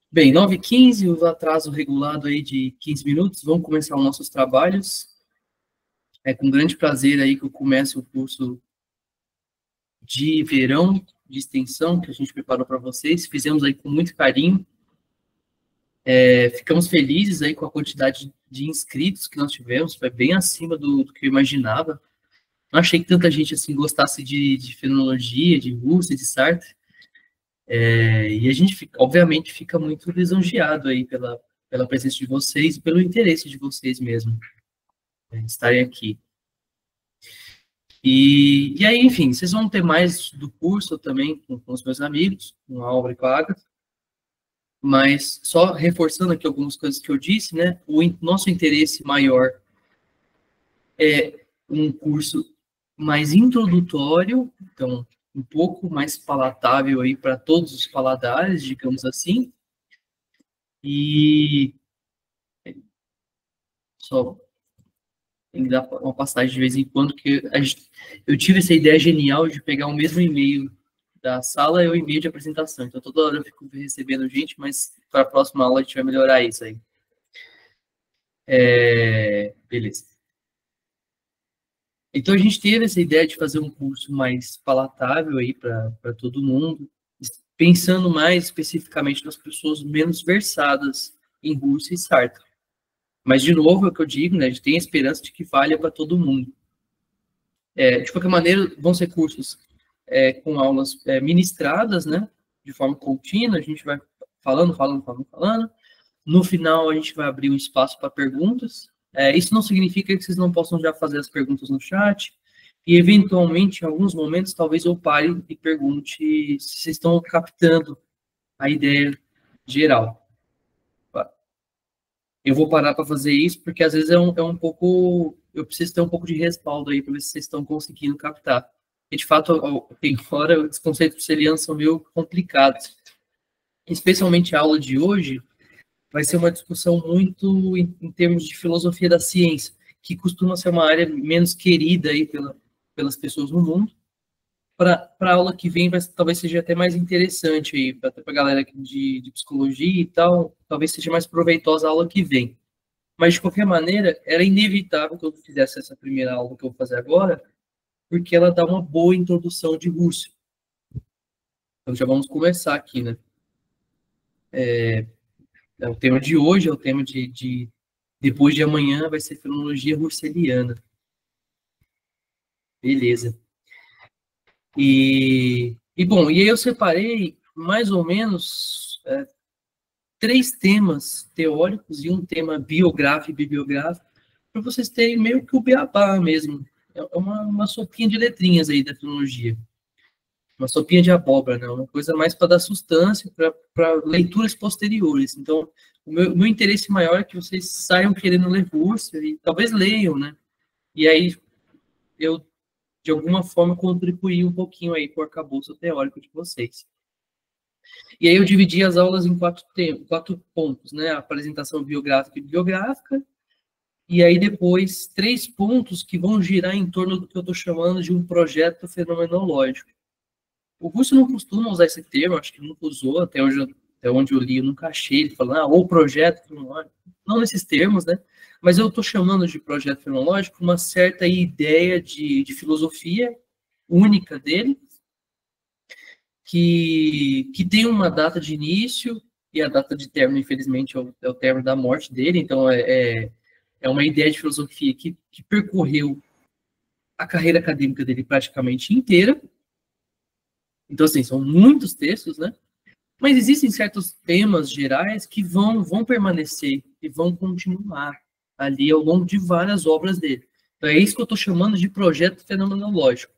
Bem, 9h15, o atraso regulado aí de 15 minutos, vamos começar os nossos trabalhos. É com grande prazer aí que eu começo o curso de verão, de extensão, que a gente preparou para vocês. Fizemos aí com muito carinho. Ficamos felizes aí com a quantidade de inscritos que nós tivemos, foi bem acima do que eu imaginava. Não achei que tanta gente assim gostasse de fenomenologia, de Husserl, de Sartre. E a gente, obviamente, fica muito lisonjeado aí pela presença de vocês e pelo interesse de vocês mesmo em estarem aqui. E aí, enfim, vocês vão ter mais do curso também com os meus amigos, com a Álvaro e com a Agatha, mas só reforçando aqui algumas coisas que eu disse, né? O nosso interesse maior é um curso mais introdutório, então um pouco mais palatável aí para todos os paladares, digamos assim. E só tem que dar uma passagem de vez em quando, que eu tive essa ideia genial de pegar o mesmo e-mail da sala e o e-mail de apresentação. Então, toda hora eu fico recebendo gente, mas para a próxima aula a gente vai melhorar isso aí. Beleza. Então, a gente teve essa ideia de fazer um curso mais palatável aí para todo mundo, pensando mais especificamente nas pessoas menos versadas em Husserl e Sartre. Mas, de novo, é o que eu digo, né? A gente tem a esperança de que valha para todo mundo. De qualquer maneira, vão ser cursos com aulas ministradas, né? De forma contínua, a gente vai falando. No final, a gente vai abrir um espaço para perguntas. Isso não significa que vocês não possam já fazer as perguntas no chat. E, eventualmente, em alguns momentos, talvez eu pare e pergunte se vocês estão captando a ideia geral. Eu vou parar para fazer isso, porque às vezes é um pouco... Eu preciso ter um pouco de respaldo aí para ver se vocês estão conseguindo captar. E, de fato, tem hora, os conceitos husserlianos são meio complicados. Especialmente a aula de hoje vai ser uma discussão muito em termos de filosofia da ciência, que costuma ser uma área menos querida aí pelas pessoas no mundo. Para a aula que vem, talvez seja até mais interessante aí, para a galera de psicologia e tal, talvez seja mais proveitosa a aula que vem. Mas, de qualquer maneira, era inevitável que eu fizesse essa primeira aula que eu vou fazer agora, porque ela dá uma boa introdução de Husserl. Então, já vamos começar aqui, né? O tema de hoje é o tema de depois de amanhã, vai ser fenomenologia husserliana. Beleza. Bom, e aí eu separei mais ou menos 3 temas teóricos e um tema biográfico e bibliográfico, para vocês terem meio que o beabá mesmo. É uma sopinha de letrinhas aí da fenomenologia. Uma sopinha de abóbora, né? Uma coisa mais para dar sustância, para leituras posteriores. Então, o meu interesse maior é que vocês saiam querendo ler Husserl e talvez leiam, né? E aí eu, de alguma forma, contribuir um pouquinho aí com o arcabouço teórico de vocês. E aí eu dividi as aulas em 4 pontos, né? A apresentação biográfica e bibliográfica, e aí depois 3 pontos que vão girar em torno do que eu estou chamando de um projeto fenomenológico. O Husserl não costuma usar esse termo, acho que nunca usou, até onde eu li, eu nunca achei ele falando, ou projeto fenomenológico, não nesses termos, né? Mas eu estou chamando de projeto fenomenológico uma certa ideia de filosofia única dele, que tem uma data de início, e a data de término, infelizmente, é o término da morte dele, então é uma ideia de filosofia que percorreu a carreira acadêmica dele praticamente inteira. Então, assim, são muitos textos, né? Mas existem certos temas gerais que vão permanecer e vão continuar ali ao longo de várias obras dele. Então, é isso que eu estou chamando de projeto fenomenológico.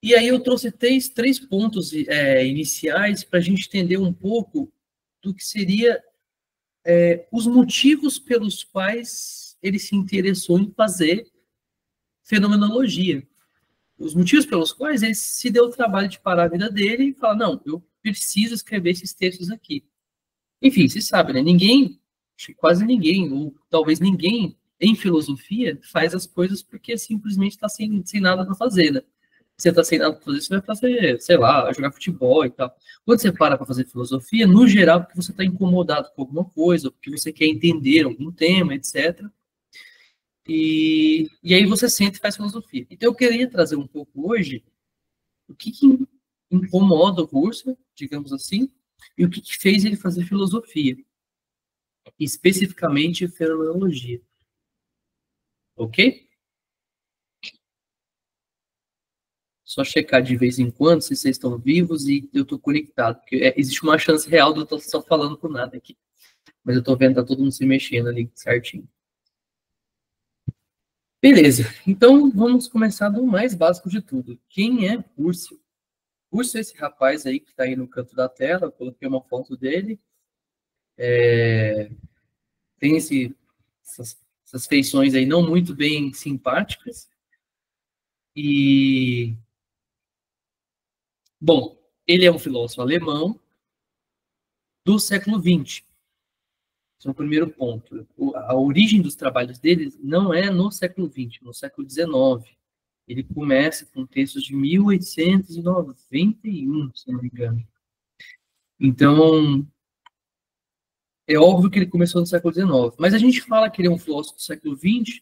E aí eu trouxe 3 pontos iniciais para a gente entender um pouco do que seria os motivos pelos quais ele se interessou em fazer fenomenologia. Os motivos pelos quais ele se deu o trabalho de parar a vida dele e falar, não, eu preciso escrever esses textos aqui. Enfim, você sabe, né? Quase ninguém, ou talvez ninguém em filosofia faz as coisas porque simplesmente está sem nada para fazer, né? você está sem nada para fazer, você vai fazer, sei lá, jogar futebol e tal. Quando você para fazer filosofia, no geral, porque você está incomodado com alguma coisa, porque você quer entender algum tema, etc. E aí você senta e faz filosofia. Então eu queria trazer um pouco hoje o que incomoda o Husserl, digamos assim, e o que fez ele fazer filosofia, especificamente fenomenologia. Ok? Só checar de vez em quando se vocês estão vivos e eu estou conectado, porque existe uma chance real de eu estar só falando com nada aqui. Mas eu estou vendo que tá todo mundo se mexendo ali certinho. Beleza, então vamos começar do mais básico de tudo. Quem é Husserl? Husserl é esse rapaz aí que está aí no canto da tela, eu coloquei uma foto dele. Tem essas feições aí não muito bem simpáticas. E, bom, ele é um filósofo alemão do século XX. Esse é o primeiro ponto. A origem dos trabalhos dele não é no século XX, no século XIX. Ele começa com textos de 1891, se não me engano. Então, é óbvio que ele começou no século XIX. Mas a gente fala que ele é um filósofo do século XX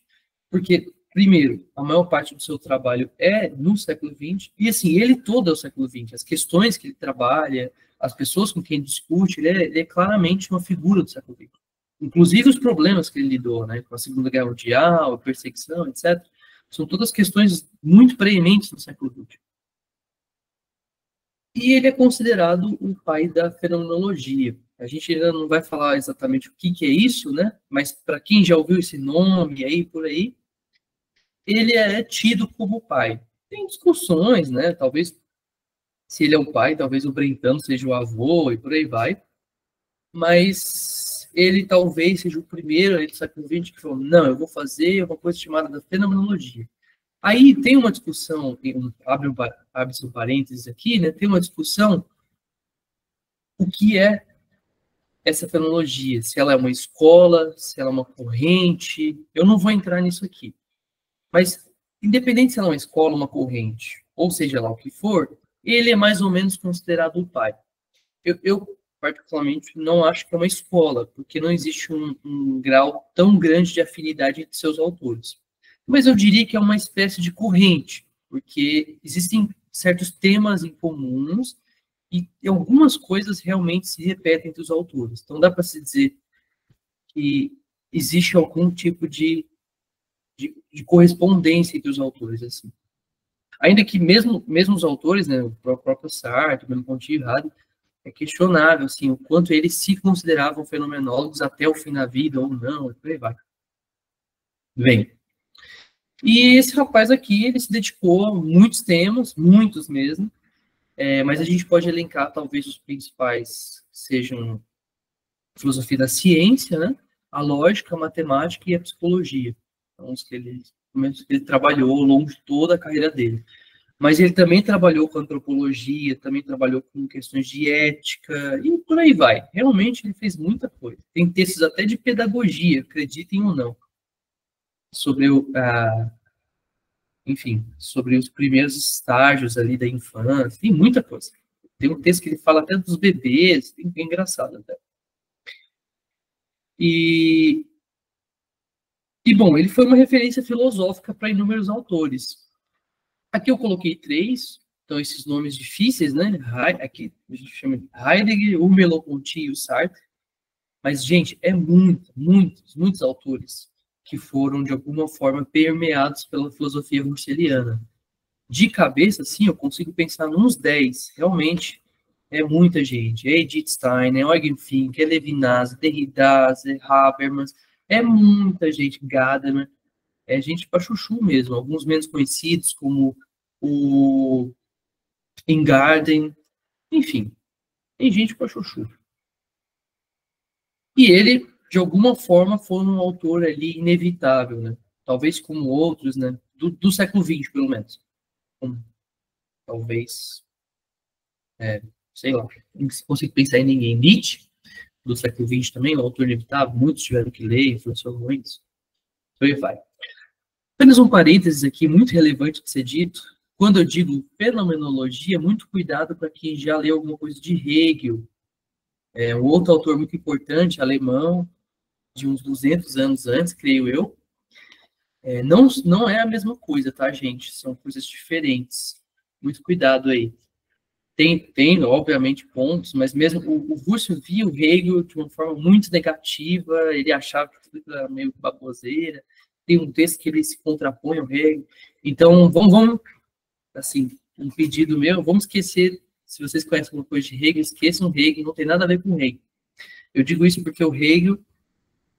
porque, primeiro, a maior parte do seu trabalho é no século XX, e assim, ele todo é o século XX. As questões que ele trabalha, as pessoas com quem ele discute, ele é claramente uma figura do século XX. Inclusive os problemas que ele lidou, né, com a Segunda Guerra Mundial, a perseguição, etc., são todas questões muito preementes no século XX. E ele é considerado o pai da fenomenologia. A gente ainda não vai falar exatamente o que é isso, né? Mas para quem já ouviu esse nome aí por aí, ele é tido como pai. Tem discussões, né? Talvez se ele é o pai, talvez o Brentano seja o avô e por aí vai. Mas ele talvez seja o primeiro aí do século XX que falou: não, eu vou fazer uma coisa chamada da fenomenologia. Aí tem uma discussão, abre-se um parênteses aqui, né? Tem uma discussão o que é essa fenomenologia, se ela é uma escola, se ela é uma corrente. Eu não vou entrar nisso aqui. Mas, independente se ela é uma escola, uma corrente, ou seja lá o que for, ele é mais ou menos considerado o pai. Eu particularmente, não acho que é uma escola, porque não existe um grau tão grande de afinidade entre seus autores. Mas eu diria que é uma espécie de corrente, porque existem certos temas em comuns e algumas coisas realmente se repetem entre os autores. Então, dá para se dizer que existe algum tipo de correspondência entre os autores, assim. Ainda que mesmo os autores, né, o próprio Sartre, o Ponty é questionável, assim, o quanto eles se consideravam fenomenólogos até o fim da vida ou não, e por aí vai. Bem, e esse rapaz aqui, ele se dedicou a muitos temas, muitos mesmo, mas a gente pode elencar, talvez, os principais sejam a filosofia da ciência, né, a lógica, a matemática e a psicologia. Então, os que ele trabalhou ao longo de toda a carreira dele. Mas ele também trabalhou com antropologia, também trabalhou com questões de ética, e por aí vai. Realmente ele fez muita coisa. Tem textos até de pedagogia, acreditem ou não, sobre enfim, sobre os primeiros estágios ali da infância, tem muita coisa. Tem um texto que ele fala até dos bebês, é engraçado até. E bom, ele foi uma referência filosófica para inúmeros autores. Aqui eu coloquei 3, então esses nomes difíceis, né? Aqui a gente chama de Heidegger, o Merleau-Ponty e o Sartre. Mas, gente, muitos autores que foram, de alguma forma, permeados pela filosofia husserliana. De cabeça, sim, eu consigo pensar nos 10. Realmente, é muita gente. É Edith Stein, é Eugen Fink, é Levinas, Derrida, é Habermas, é muita gente, Gadamer. É gente para chuchu mesmo. Alguns menos conhecidos, como o Ingarden. Enfim, tem gente para chuchu. E ele, de alguma forma, foi um autor ali inevitável, né? Talvez como outros, né? Do século XX, pelo menos. Talvez, sei lá, não consigo pensar em ninguém. Nietzsche, do século XX também, um autor inevitável, muitos tiveram que ler, influenciou muitos. Então, vai. Apenas um parênteses aqui, muito relevante de ser dito. Quando eu digo fenomenologia, muito cuidado para quem já leu alguma coisa de Hegel, um outro autor muito importante, alemão, de uns 200 anos antes, creio eu. Não é a mesma coisa, tá, gente? São coisas diferentes. Muito cuidado aí. Tem, obviamente, pontos, mas mesmo o Russell via o Hegel de uma forma muito negativa, ele achava que tudo era meio baboseira. Tem um texto que ele se contrapõe ao Hegel. Então, vamos assim, um pedido meu, vamos esquecer, se vocês conhecem alguma coisa de Hegel, esqueçam o Hegel, não tem nada a ver com o Hegel. Eu digo isso porque o Hegel,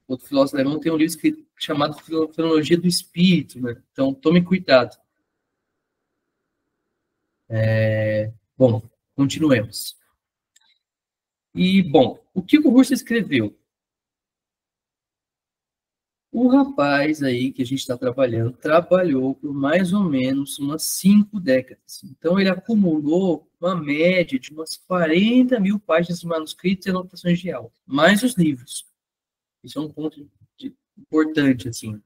outro filósofo alemão, tem um livro escrito chamado Filologia do Espírito, né? Então, tome cuidado. Bom, continuemos. E, bom, o que o Russell escreveu? O rapaz aí que a gente está trabalhando, trabalhou por mais ou menos umas 5 décadas. Então, ele acumulou uma média de umas 40 mil páginas de manuscritos e anotações de aula, mais os livros. Isso é um ponto importante, assim.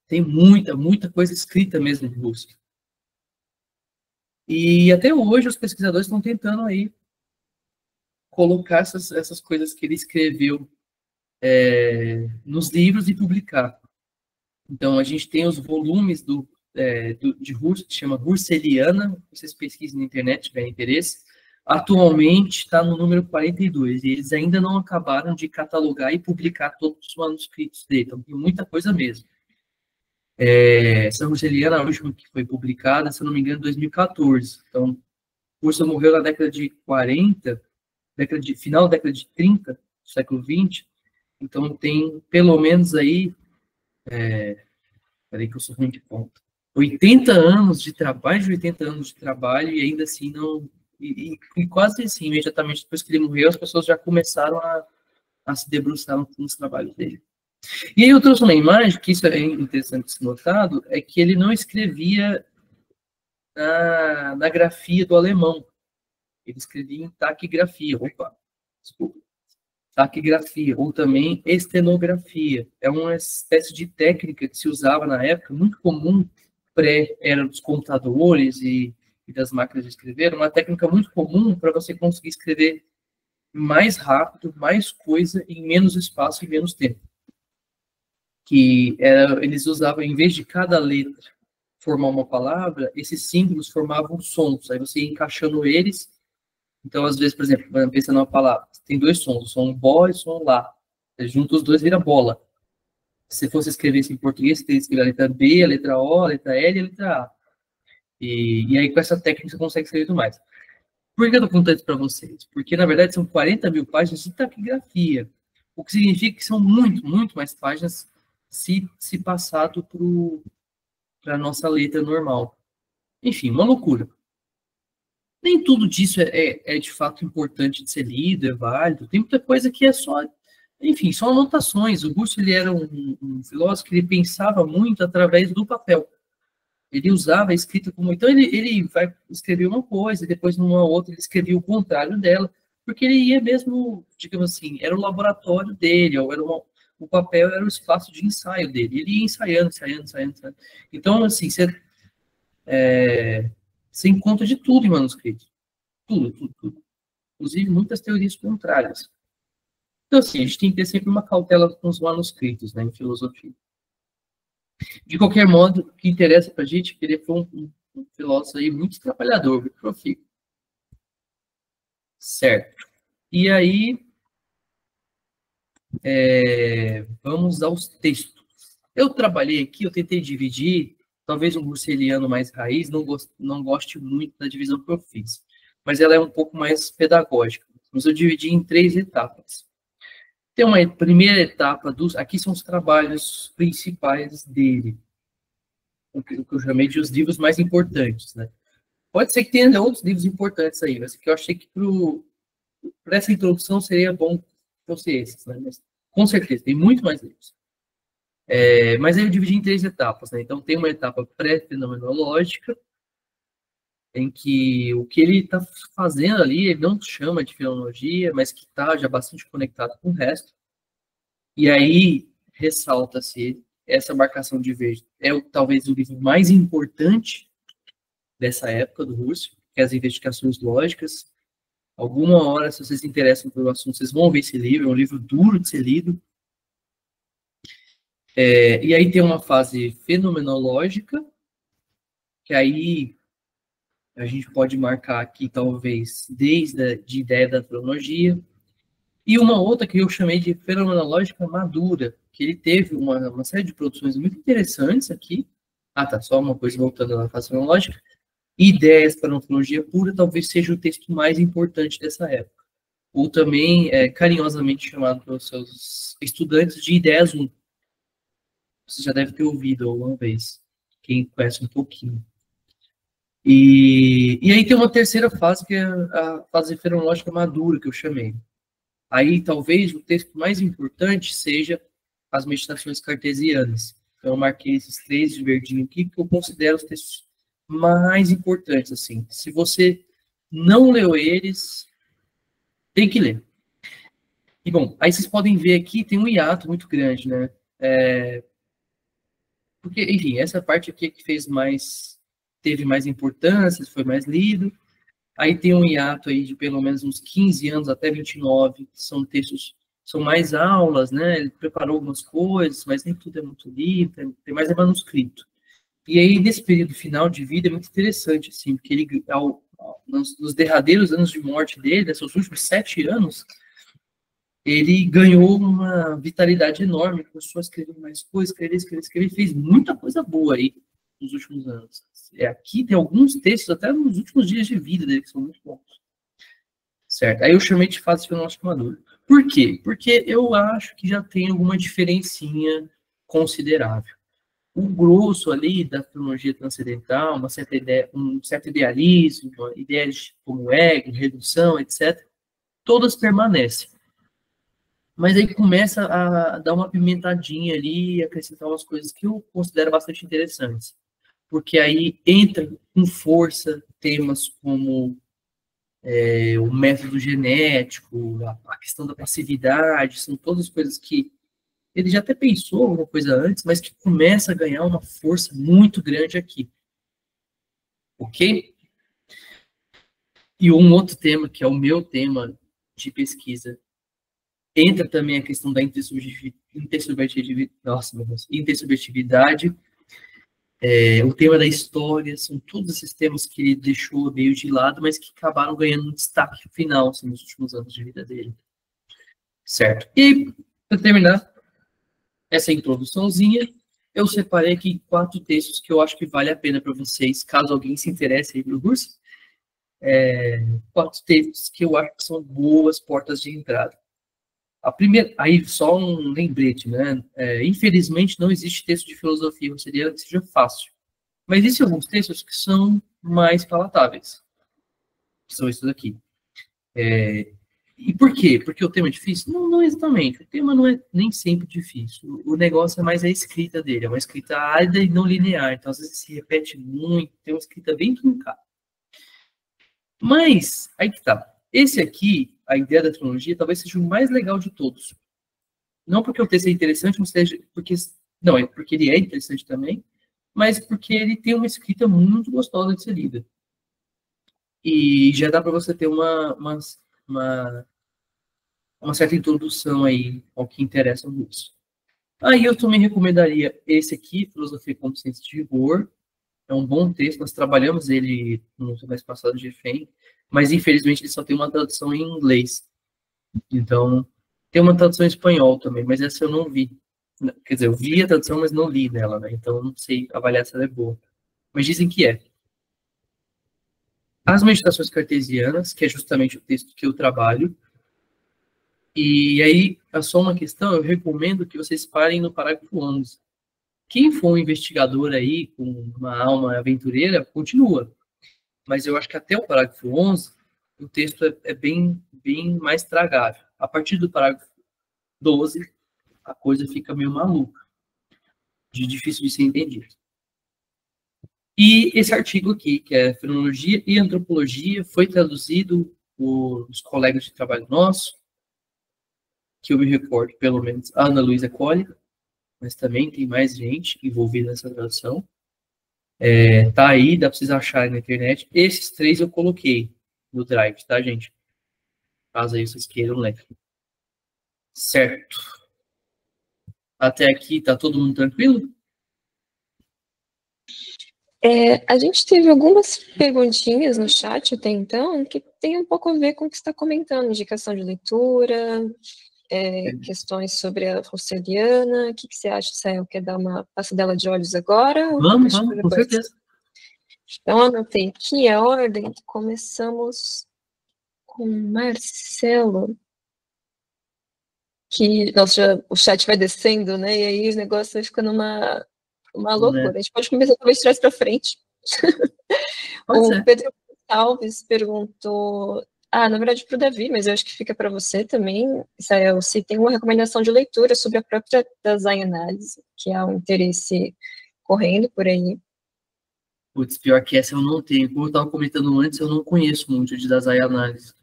Tem muita coisa escrita mesmo no Russell. E até hoje os pesquisadores estão tentando aí colocar essas coisas que ele escreveu nos livros e publicar. Então, a gente tem os volumes de Russell, que chama Russelliana, vocês pesquisem na internet, se tiverem interesse. Atualmente está no número 42, e eles ainda não acabaram de catalogar e publicar todos os manuscritos dele, então tem muita coisa mesmo. Essa Russelliana, a última que foi publicada, se eu não me engano, em 2014. Então, Russell morreu na década de 40, final da década de 30, do século 20, então tem pelo menos aí, peraí que eu sou ruim de conta, 80 anos de trabalho, mais de 80 anos de trabalho, e ainda assim não... E quase assim, imediatamente depois que ele morreu, as pessoas já começaram a se debruçar nos trabalhos dele. E aí eu trouxe uma imagem, que isso é interessante de ser notado, é que ele não escrevia na grafia do alemão. Ele escrevia em taquigrafia. Opa, desculpa. Taquigrafia, ou também estenografia. É uma espécie de técnica que se usava na época, muito comum, pré-era dos computadores e das máquinas de escrever, uma técnica muito comum para você conseguir escrever mais rápido, mais coisa, em menos espaço e menos tempo. Eles usavam, em vez de cada letra formar uma palavra, esses símbolos formavam sons, aí você ia encaixando eles. Então, às vezes, por exemplo, pensa numa palavra, tem 2 sons, o som bó e o som lá. Juntos os dois vira bola. Se fosse escrever isso em português, você teria que escrever a letra B, a letra O, a letra L e a letra A. E aí, com essa técnica, você consegue escrever tudo mais. Por que eu estou contando isso para vocês? Porque, na verdade, são 40 mil páginas de taquigrafia, o que significa que são muito mais páginas se passado para a nossa letra normal. Enfim, uma loucura. Nem tudo disso é de fato importante de ser lido, é válido. Tem muita coisa que é só, enfim, são anotações. O Russell, ele era um filósofo que ele pensava muito através do papel. Ele usava a escrita como... Então, ele vai escrever uma coisa, depois numa outra ele escrevia o contrário dela, porque ele ia mesmo, digamos assim, era o laboratório dele, ou o papel era o espaço de ensaio dele. Ele ia ensaiando. Então, assim, você encontra de tudo em manuscrito. Tudo. Inclusive, muitas teorias contrárias. Então, assim, a gente tem que ter sempre uma cautela com os manuscritos, né, em filosofia. De qualquer modo, o que interessa para a gente é que ele foi um filósofo aí muito trabalhador, muito profícuo. Certo. E aí, vamos aos textos. Eu trabalhei aqui, eu tentei dividir, talvez um russelliano mais raiz não goste muito da divisão que eu fiz, mas ela é um pouco mais pedagógica. Mas eu dividi em 3 etapas. Tem uma primeira etapa, aqui são os trabalhos principais dele, o que eu chamei de os livros mais importantes, né? Pode ser que tenha outros livros importantes aí, mas que eu achei que para essa introdução seria bom que fosse esses, né? Mas, com certeza, tem muito mais livros. Mas eu dividi em 3 etapas, né? Então, tem uma etapa pré-fenomenológica, em que o que ele está fazendo ali, ele não chama de fenomenologia, mas que está já bastante conectado com o resto. E aí, ressalta-se essa marcação de verde. Talvez o livro mais importante dessa época do Husserl, que é as investigações lógicas. Alguma hora, se vocês se interessam pelo assunto, vocês vão ver esse livro, é um livro duro de ser lido. E aí tem uma fase fenomenológica, que aí a gente pode marcar aqui, talvez, desde a de ideia da cronologia, e uma outra que eu chamei de fenomenológica madura, que ele teve uma série de produções muito interessantes aqui. Ah, tá, só uma coisa voltando na fase fenomenológica. Ideias para a ontologia pura talvez seja o texto mais importante dessa época. Ou também carinhosamente chamado pelos seus estudantes de Ideias 1. Você já deve ter ouvido alguma vez, quem conhece um pouquinho. E aí tem uma terceira fase, que é a fase fenomenológica madura, que eu chamei. Aí talvez o texto mais importante seja as meditações cartesianas. Então, eu marquei esses 3 de verdinho aqui, que eu considero os textos mais importantes. Assim. Se você não leu eles, tem que ler. E, bom, aí vocês podem ver aqui, tem um hiato muito grande, né? Porque, enfim, essa parte aqui que teve mais importância, foi mais lido. Aí tem um hiato aí de pelo menos uns 15 anos até 29, que são textos, são mais aulas, né? Ele preparou algumas coisas, mas nem tudo é muito lido, tem mais manuscrito. E aí, nesse período final de vida, é muito interessante, assim, porque ele, nos derradeiros anos de morte dele, nesses últimos 7 anos, ele ganhou uma vitalidade enorme, começou a escrever mais coisas, escrever, fez muita coisa boa aí nos últimos anos. Aqui tem alguns textos, até nos últimos dias de vida dele, que são muito bons. Certo? Aí eu chamei de fase fenomenológica madura. Por quê? Porque eu acho que já tem alguma diferencinha considerável. O grosso ali da filologia transcendental, uma certa ideia, um certo idealismo, ideias como ego, redução, etc., todas permanecem. Mas aí começa a dar uma pimentadinha ali e acrescentar umas coisas que eu considero bastante interessantes. Porque aí entra com força temas como o método genético, a questão da passividade, são todas coisas que ele já até pensou alguma coisa antes, mas que começa a ganhar uma força muito grande aqui. Ok? E um outro tema, que é o meu tema de pesquisa, entra também a questão da intersubjetividade, o tema da história, são todos esses temas que ele deixou meio de lado, mas que acabaram ganhando um destaque final assim, nos últimos anos de vida dele. Certo. E, para terminar essa introduçãozinha, eu separei aqui 4 textos que eu acho que vale a pena para vocês, caso alguém se interesse aí pelo curso. 4 textos que eu acho que são boas portas de entrada. A primeira, aí só um lembrete, né? Infelizmente não existe texto de filosofia, seria que seja fácil. Mas existem alguns textos que são mais palatáveis, que são esses aqui. E por quê? Porque o tema é difícil? Não, não exatamente. O tema não é nem sempre difícil. O negócio é mais a escrita dele. É uma escrita árida e não linear. Então, às vezes, se repete muito. Tem uma escrita bem truncada. Mas, aí que tá. Esse aqui, a ideia da trilogia, talvez seja o mais legal de todos. Não porque o texto é interessante, mas seja porque... Não, é porque ele é interessante também, mas porque ele tem uma escrita muito gostosa de ser lida. E já dá para você ter uma certa introdução aí ao que interessa ao curso. Aí eu também recomendaria esse aqui, Filosofia como Ciência de Rigor. É um bom texto, nós trabalhamos ele no semestre passado de FEM, mas infelizmente ele só tem uma tradução em inglês. Então, tem uma tradução em espanhol também, mas essa eu não vi. Quer dizer, eu vi a tradução, mas não li dela, né? Então, não sei avaliar se ela é boa. Mas dizem que é. As Meditações Cartesianas, que é justamente o texto que eu trabalho. E aí, é só uma questão, eu recomendo que vocês parem no parágrafo 11. Quem for um investigador aí, com uma alma aventureira, continua. Mas eu acho que até o parágrafo 11, o texto é bem mais tragável. A partir do parágrafo 12, a coisa fica meio maluca, de difícil de ser entendido. E esse artigo aqui, que é Fenomenologia e Antropologia, foi traduzido por os colegas de trabalho nosso, que eu me recordo, pelo menos, a Ana Luísa Colli, mas também tem mais gente envolvida nessa tradução. Tá aí, dá pra vocês acharem na internet. Esses 3 eu coloquei no Drive, tá, gente? Caso aí vocês queiram ler. Certo. Até aqui tá todo mundo tranquilo? A gente teve algumas perguntinhas no chat até então que tem um pouco a ver com o que você está comentando, indicação de leitura, questões sobre a Rosseliana. O que você acha, Sael? Quer dar uma passadela de olhos agora? Vamos, com certeza. Então, anotei aqui a ordem. Começamos com Marcelo. Que, nossa, o chat vai descendo, né? E aí o negócio vai ficando uma loucura. A gente pode começar talvez de trás para frente. O Pedro Alves perguntou, na verdade para o Davi, mas eu acho que fica para você também, Israel, se tem uma recomendação de leitura sobre a própria Design Análise, que há um interesse correndo por aí. Putz, pior que essa eu não tenho. Como eu estava comentando antes, eu não conheço muito de Design Análise.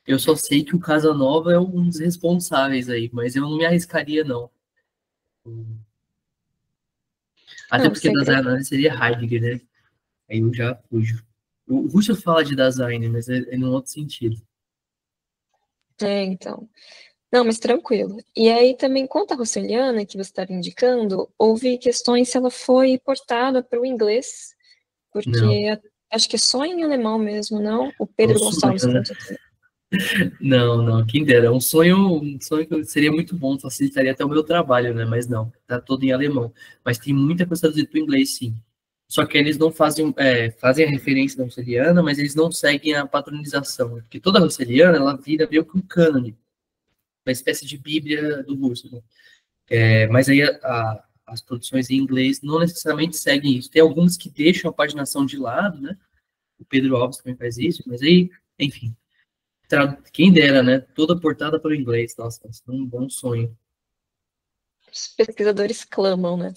Eu só sei que o Casanova é um dos responsáveis aí, mas eu não me arriscaria, não. Até porque Design Análise seria Heidegger, né? Aí eu já fujo. O Russell fala de design, mas é num outro sentido. Então. Não, mas tranquilo. E aí também, quanto à Rosseliana, que você estava indicando, houve questões se ela foi portada para o inglês, porque acho que é só em alemão mesmo, não? O Pedro Gonçalves conta também. Não, quem dera. Um sonho que seria muito bom, facilitaria até o meu trabalho, né? Mas não, tá todo em alemão. Mas tem muita coisa traduzida para o inglês, sim. Só que eles não fazem, fazem a referência da Rosseliana, mas eles não seguem a padronização. Porque toda Rosseliana, ela vira meio que um cânone, uma espécie de bíblia do russo, né? Mas aí as produções em inglês não necessariamente seguem isso. Tem algumas que deixam a paginação de lado, né? O Pedro Alves também faz isso, mas aí, enfim. Quem dera, né? Toda portada para o inglês. Nossa, é um bom sonho. Os pesquisadores clamam, né?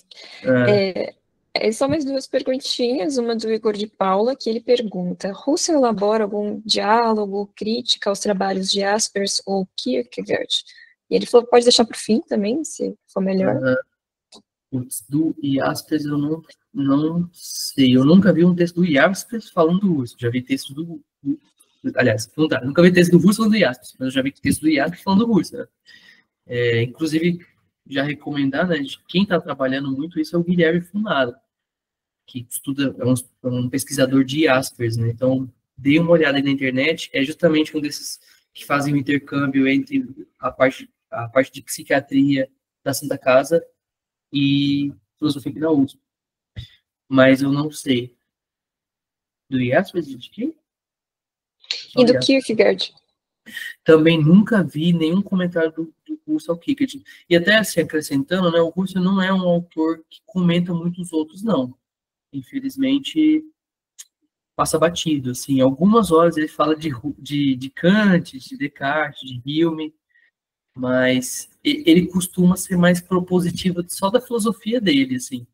Só mais 2 perguntinhas, uma do Igor de Paula, que ele pergunta, Russell elabora algum diálogo, crítica aos trabalhos de Jaspers ou Kierkegaard? E ele falou, pode deixar para o fim também, se for melhor. Do Jaspers eu não sei. Eu nunca vi um texto do Jaspers falando do Russo. Já vi texto do... Aliás, não dá. Nunca vi texto do Russo falando do Jaspers, mas eu já vi texto do Jaspers falando do Russo, né? Inclusive, já recomendar, né? De quem está trabalhando muito isso é o Guilherme Funaro, que estuda, é um pesquisador de Jaspers, né? Então, dê uma olhada aí na internet, é justamente um desses que fazem o intercâmbio entre a parte de psiquiatria da Santa Casa e filosofia aqui na USP. Mas eu não sei. Do Jaspers, de quem? E do Kierkegaard? Também nunca vi nenhum comentário do Russell Kierkegaard. E até assim, acrescentando, né, o Russell não é um autor que comenta muitos outros, não. Infelizmente, passa batido, assim, algumas horas ele fala de Kant, de Descartes, de Hume, mas ele costuma ser mais propositivo só da filosofia dele, assim,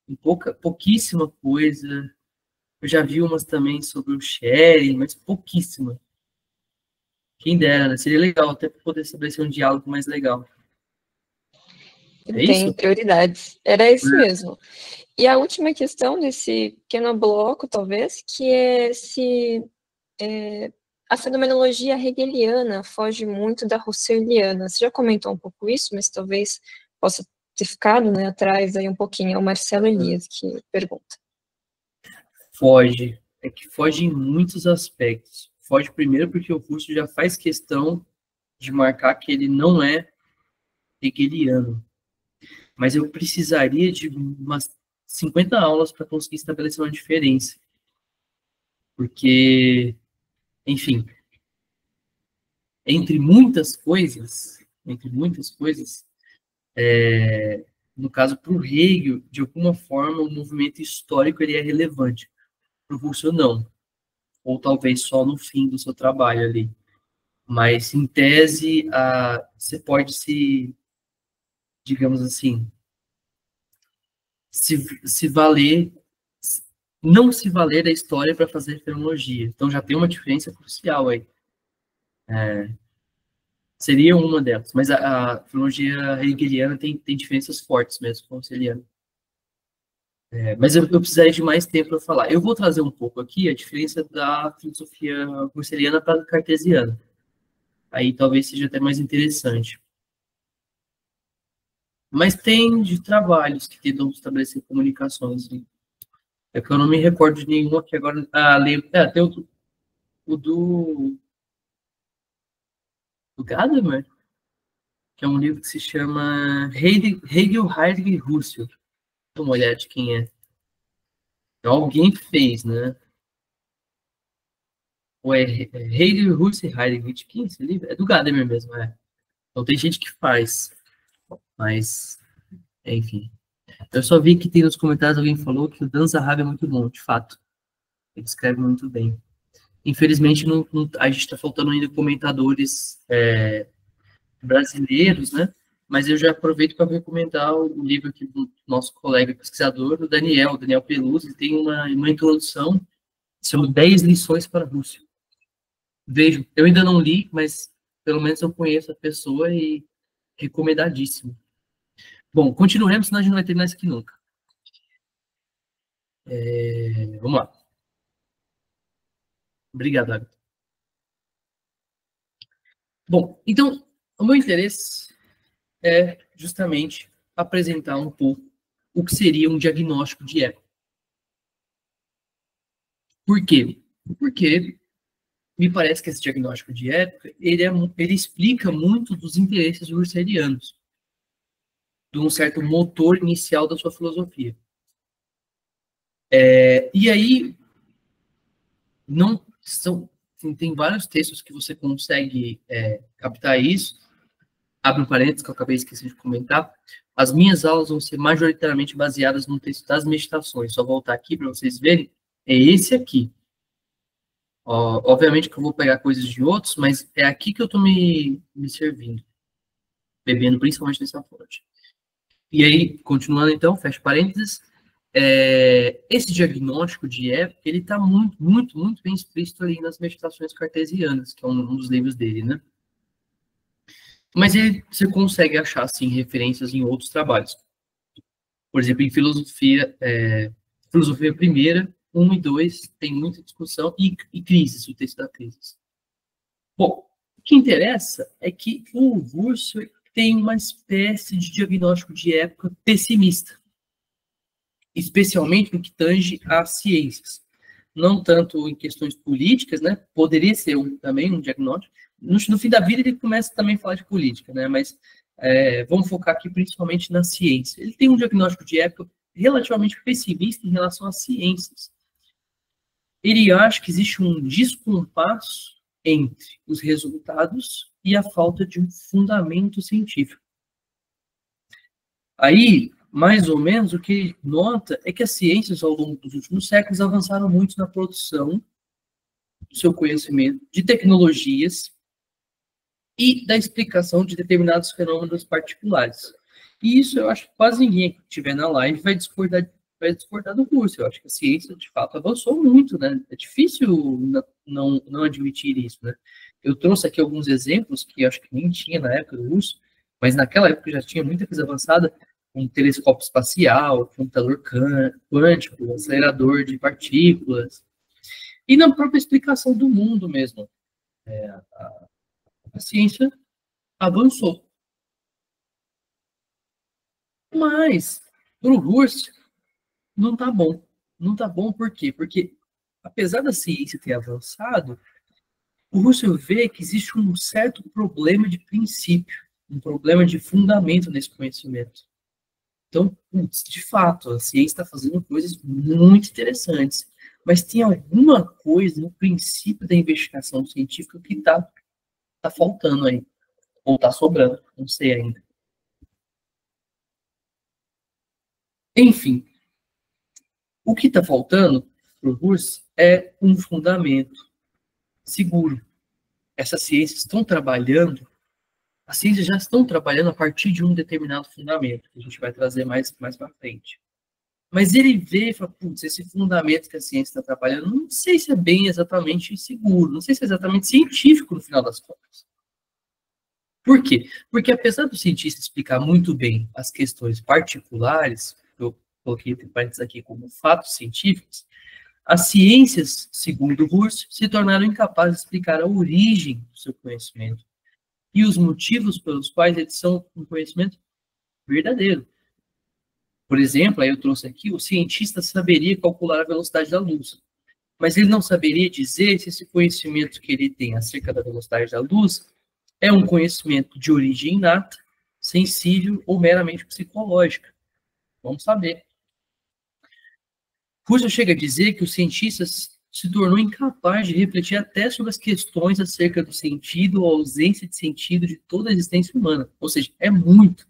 em pouquíssima coisa. Eu já vi umas também sobre o Schelling, mas pouquíssima. Quem dera, né? Seria legal até para poder estabelecer um diálogo mais legal. Tem prioridades. Era isso mesmo. E a última questão desse pequeno bloco, talvez, que é se a fenomenologia hegeliana foge muito da russerliana. Você já comentou um pouco isso, mas talvez possa ter ficado, né, atrás aí um pouquinho. É o Marcelo Elias que pergunta. Foge. É que foge em muitos aspectos. Foge primeiro porque o curso já faz questão de marcar que ele não é hegeliano. Mas eu precisaria de umas 50 aulas para conseguir estabelecer uma diferença. Porque, enfim, entre muitas coisas, no caso, para o Hegel, de alguma forma, o movimento histórico ele é relevante. Para o Russell, não. Ou talvez só no fim do seu trabalho ali. Mas, em tese, você pode se, digamos assim, se valer, não se valer da história para fazer fenomenologia. Então, já tem uma diferença crucial aí. Seria uma delas. Mas a fenomenologia hegeliana tem diferenças fortes mesmo com a russeliana. Mas eu precisaria de mais tempo para falar. Eu vou trazer um pouco aqui a diferença da filosofia husserliana para a cartesiana. Aí talvez seja até mais interessante. Mas tem de trabalhos que tentam estabelecer comunicações. Assim. É que eu não me recordo de nenhum aqui agora. Tem o do Gadamer, que é um livro que se chama Hegel, Heidegger e Husserl. Dá uma olhada de quem é. É alguém que fez, né? Ou é Hegel, Husserl e Heidegger. De quem é esse livro? É do Gadamer mesmo, é. Então tem gente que faz. Mas, enfim. Eu só vi que tem nos comentários alguém falou que o Dan Zahavi é muito bom, de fato. Ele escreve muito bem. Infelizmente, a gente está faltando ainda comentadores brasileiros, né? Mas eu já aproveito para recomendar o livro aqui do nosso colega pesquisador, o Daniel Peluso, tem uma introdução, se chama 10 lições para a Rússia. Vejo, eu ainda não li, mas pelo menos eu conheço a pessoa e recomendadíssimo. Bom, continuemos, senão a gente não vai terminar isso aqui nunca. Vamos lá. Obrigado, David. Bom, então, o meu interesse é justamente apresentar um pouco o que seria um diagnóstico de época. Por quê? Porque me parece que esse diagnóstico de época, ele explica muito dos interesses husserlianos, de um certo motor inicial da sua filosofia. E aí, não são, tem vários textos que você consegue captar isso. Abre um parênteses que eu acabei esquecendo de comentar. As minhas aulas vão ser majoritariamente baseadas no texto das meditações. Só voltar aqui para vocês verem. É esse aqui. Obviamente que eu vou pegar coisas de outros, mas é aqui que eu estou me servindo. Bebendo principalmente nessa fonte. E aí, continuando então, fecha parênteses. Esse diagnóstico de época, ele está muito, muito, muito bem explícito ali nas meditações cartesianas, que é um dos livros dele, né? Mas você consegue achar, assim, referências em outros trabalhos. Por exemplo, em filosofia primeira, 1 e 2, tem muita discussão, e Crises, o texto da Crises. Bom, o que interessa é que o Husserl tem uma espécie de diagnóstico de época pessimista, especialmente no que tange às ciências. Não tanto em questões políticas, né? Poderia ser também um diagnóstico. No fim da vida ele começa também a falar de política, né? Mas vamos focar aqui principalmente na ciência. Ele tem um diagnóstico de época relativamente pessimista em relação às ciências. Ele acha que existe um descompasso entre os resultados e a falta de um fundamento científico. Aí, mais ou menos, o que ele nota é que as ciências, ao longo dos últimos séculos, avançaram muito na produção do seu conhecimento, de tecnologias e da explicação de determinados fenômenos particulares. E isso eu acho que quase ninguém que estiver na live vai discordar do curso. Eu acho que a ciência, de fato, avançou muito, né? É difícil não admitir isso, né? Eu trouxe aqui alguns exemplos que eu acho que nem tinha na época do curso, mas naquela época já tinha muita coisa avançada, um telescópio espacial, computador quântico, acelerador de partículas, e na própria explicação do mundo mesmo. A ciência avançou. Mas, para o Husserl, não está bom. Não está bom por quê? Porque, apesar da ciência ter avançado, o Husserl vê que existe um certo problema de princípio, um problema de fundamento nesse conhecimento. Então, de fato, a ciência está fazendo coisas muito interessantes, mas tem alguma coisa no princípio da investigação científica que está faltando aí, ou está sobrando, não sei ainda. Enfim, o que está faltando para o Husserl é um fundamento seguro. Essas ciências estão trabalhando, as ciências já estão trabalhando a partir de um determinado fundamento, que a gente vai trazer mais para frente. Mas ele vê e fala, putz, esse fundamento que a ciência está trabalhando, não sei se é bem exatamente seguro, não sei se é exatamente científico no final das contas. Por quê? Porque apesar do cientista explicar muito bem as questões particulares, coloquei entre parênteses aqui como fatos científicos, as ciências, segundo Russell, se tornaram incapazes de explicar a origem do seu conhecimento e os motivos pelos quais eles são um conhecimento verdadeiro. Por exemplo, aí eu trouxe aqui, o cientista saberia calcular a velocidade da luz, mas ele não saberia dizer se esse conhecimento que ele tem acerca da velocidade da luz é um conhecimento de origem inata, sensível ou meramente psicológica. Vamos saber. Russell chega a dizer que o cientista se tornou incapaz de refletir até sobre as questões acerca do sentido ou ausência de sentido de toda a existência humana. Ou seja, é muito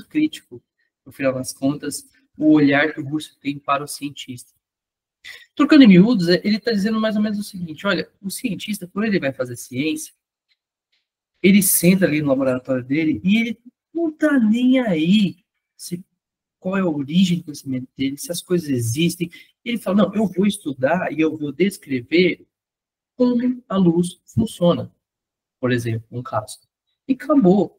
crítico, no final das contas, o olhar que o Russell tem para o cientista. Trocando em miúdos, ele está dizendo mais ou menos o seguinte, olha, o cientista, quando ele vai fazer ciência, ele senta ali no laboratório dele e ele não está nem aí qual é a origem do conhecimento dele, se as coisas existem. Ele fala, não, eu vou estudar e eu vou descrever como a luz funciona, por exemplo, um caso. E acabou.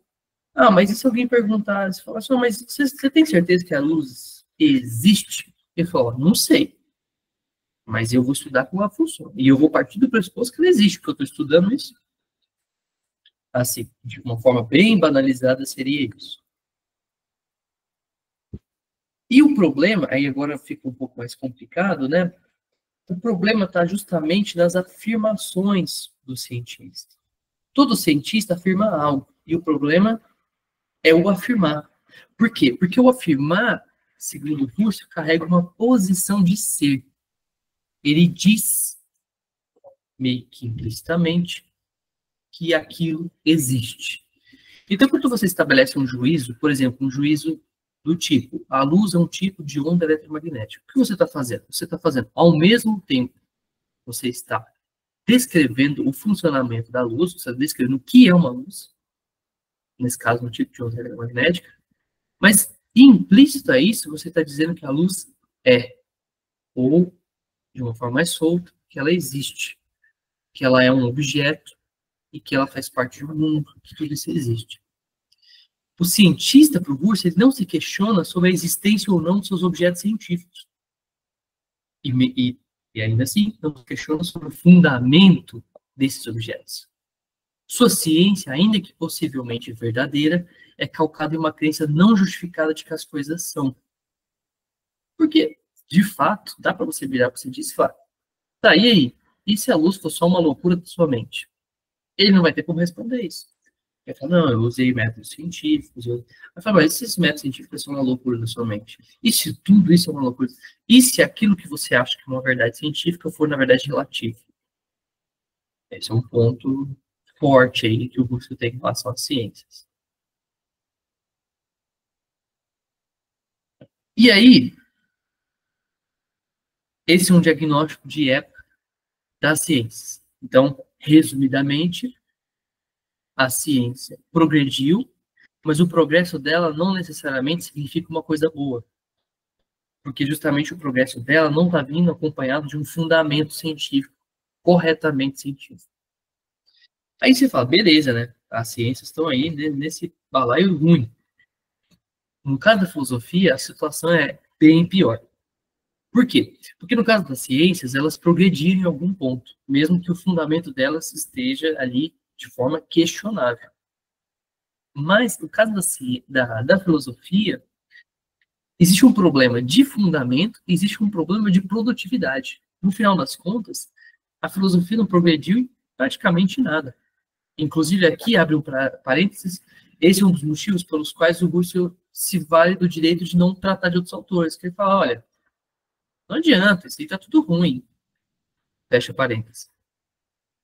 Ah, mas e se alguém perguntar, você fala assim, mas você tem certeza que a luz existe? Ele fala, não sei. Mas eu vou estudar como ela funciona. E eu vou partir do pressuposto que ela existe, porque eu estou estudando isso. Assim, de uma forma bem banalizada, seria isso. E o problema, aí agora fica um pouco mais complicado, né? O problema está justamente nas afirmações do cientista. Todo cientista afirma algo, e o problema é o afirmar. Por quê? Porque o afirmar, segundo Russell, carrega uma posição de ser. Ele diz, meio que implicitamente, que aquilo existe. Então, quando você estabelece um juízo, por exemplo, um juízo do tipo, a luz é um tipo de onda eletromagnética. O que você está fazendo? Você está fazendo, ao mesmo tempo, você está descrevendo o funcionamento da luz, você está descrevendo o que é uma luz, nesse caso, um tipo de onda eletromagnética, mas implícito a isso, você está dizendo que a luz é, ou, de uma forma mais solta, que ela existe, que ela é um objeto e que ela faz parte do mundo, que tudo isso existe. O cientista, para o Russell, ele não se questiona sobre a existência ou não dos seus objetos científicos. E ainda assim, não se questiona sobre o fundamento desses objetos. Sua ciência, ainda que possivelmente verdadeira, é calcada em uma crença não justificada de que as coisas são. Porque, de fato, dá para você virar para o cientista e falar, tá, e aí? E se a luz for só uma loucura da sua mente? Ele não vai ter como responder isso. Ele fala, não, eu usei métodos científicos. Eu falo, mas esses métodos científicos são uma loucura da sua mente? E se tudo isso é uma loucura? E se aquilo que você acha que é uma verdade científica for, na verdade, relativo? Esse é um ponto forte aí que o Russell tem em relação às ciências. E aí, esse é um diagnóstico de época das ciências. Então, resumidamente, a ciência progrediu, mas o progresso dela não necessariamente significa uma coisa boa. Porque justamente o progresso dela não está vindo acompanhado de um fundamento científico, corretamente científico. Aí você fala, beleza, né? As ciências estão aí nesse balaio ruim. No caso da filosofia, a situação é bem pior. Por quê? Porque no caso das ciências, elas progrediram em algum ponto, mesmo que o fundamento delas esteja ali de forma questionável. Mas, no caso da filosofia, existe um problema de fundamento, existe um problema de produtividade. No final das contas, a filosofia não progrediu em praticamente nada. Inclusive, aqui, abre um parênteses, esse é um dos motivos pelos quais o Russell se vale do direito de não tratar de outros autores. Que ele fala, olha, não adianta, isso aí está tudo ruim. Fecha parênteses.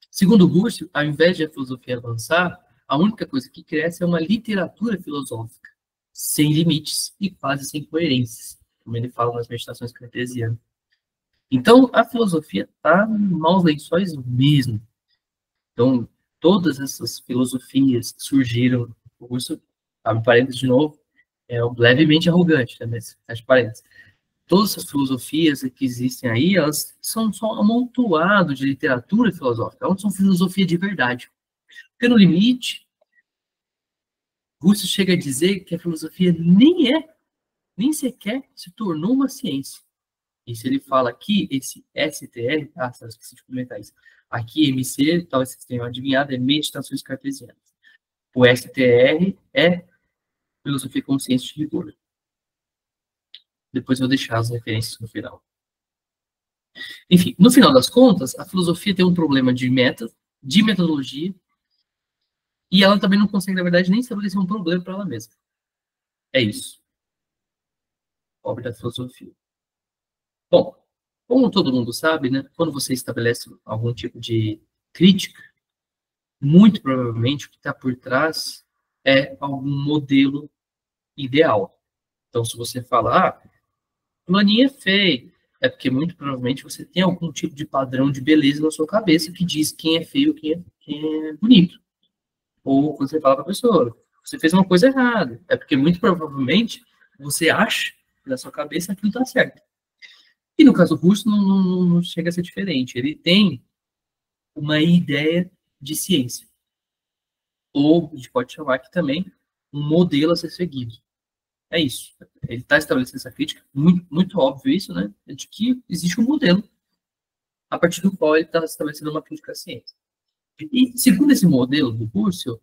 Segundo Russell, ao invés de a filosofia avançar, a única coisa que cresce é uma literatura filosófica, sem limites e quase sem coerências, como ele fala nas meditações cartesianas. Então, a filosofia está em maus lençóis mesmo. Então, todas essas filosofias que surgiram, o Russell, abre parênteses de novo, é levemente arrogante, também, fecha parênteses. Todas essas filosofias que existem aí, elas são só um amontoado de literatura filosófica, elas não são filosofia de verdade. Porque no limite, Russell chega a dizer que a filosofia nem nem sequer se tornou uma ciência. Isso ele fala aqui, esse STR, só esqueci de comentar isso. Aqui, MC, talvez vocês tenham adivinhado, é Meditações Cartesianas. O STR é Filosofia e Consciência de Rigor. Depois eu vou deixar as referências no final. Enfim, no final das contas, a filosofia tem um problema de metodologia, e ela também não consegue, na verdade, nem estabelecer um problema para ela mesma. É isso. Obra da filosofia. Bom, como todo mundo sabe, né, quando você estabelece algum tipo de crítica, muito provavelmente o que está por trás é algum modelo ideal. Então, se você fala, fulaninho é feio, é porque muito provavelmente você tem algum tipo de padrão de beleza na sua cabeça que diz quem é feio, quem é bonito. Ou quando você fala para a pessoa, você fez uma coisa errada, é porque muito provavelmente você acha que na sua cabeça aquilo está certo. E no caso russo não chega a ser diferente. Ele tem uma ideia de ciência. Ou a gente pode chamar aqui também um modelo a ser seguido. É isso. Ele está estabelecendo essa crítica, muito, muito óbvio isso, né? De que existe um modelo a partir do qual ele está estabelecendo uma crítica à ciência. E, segundo esse modelo do Husserl,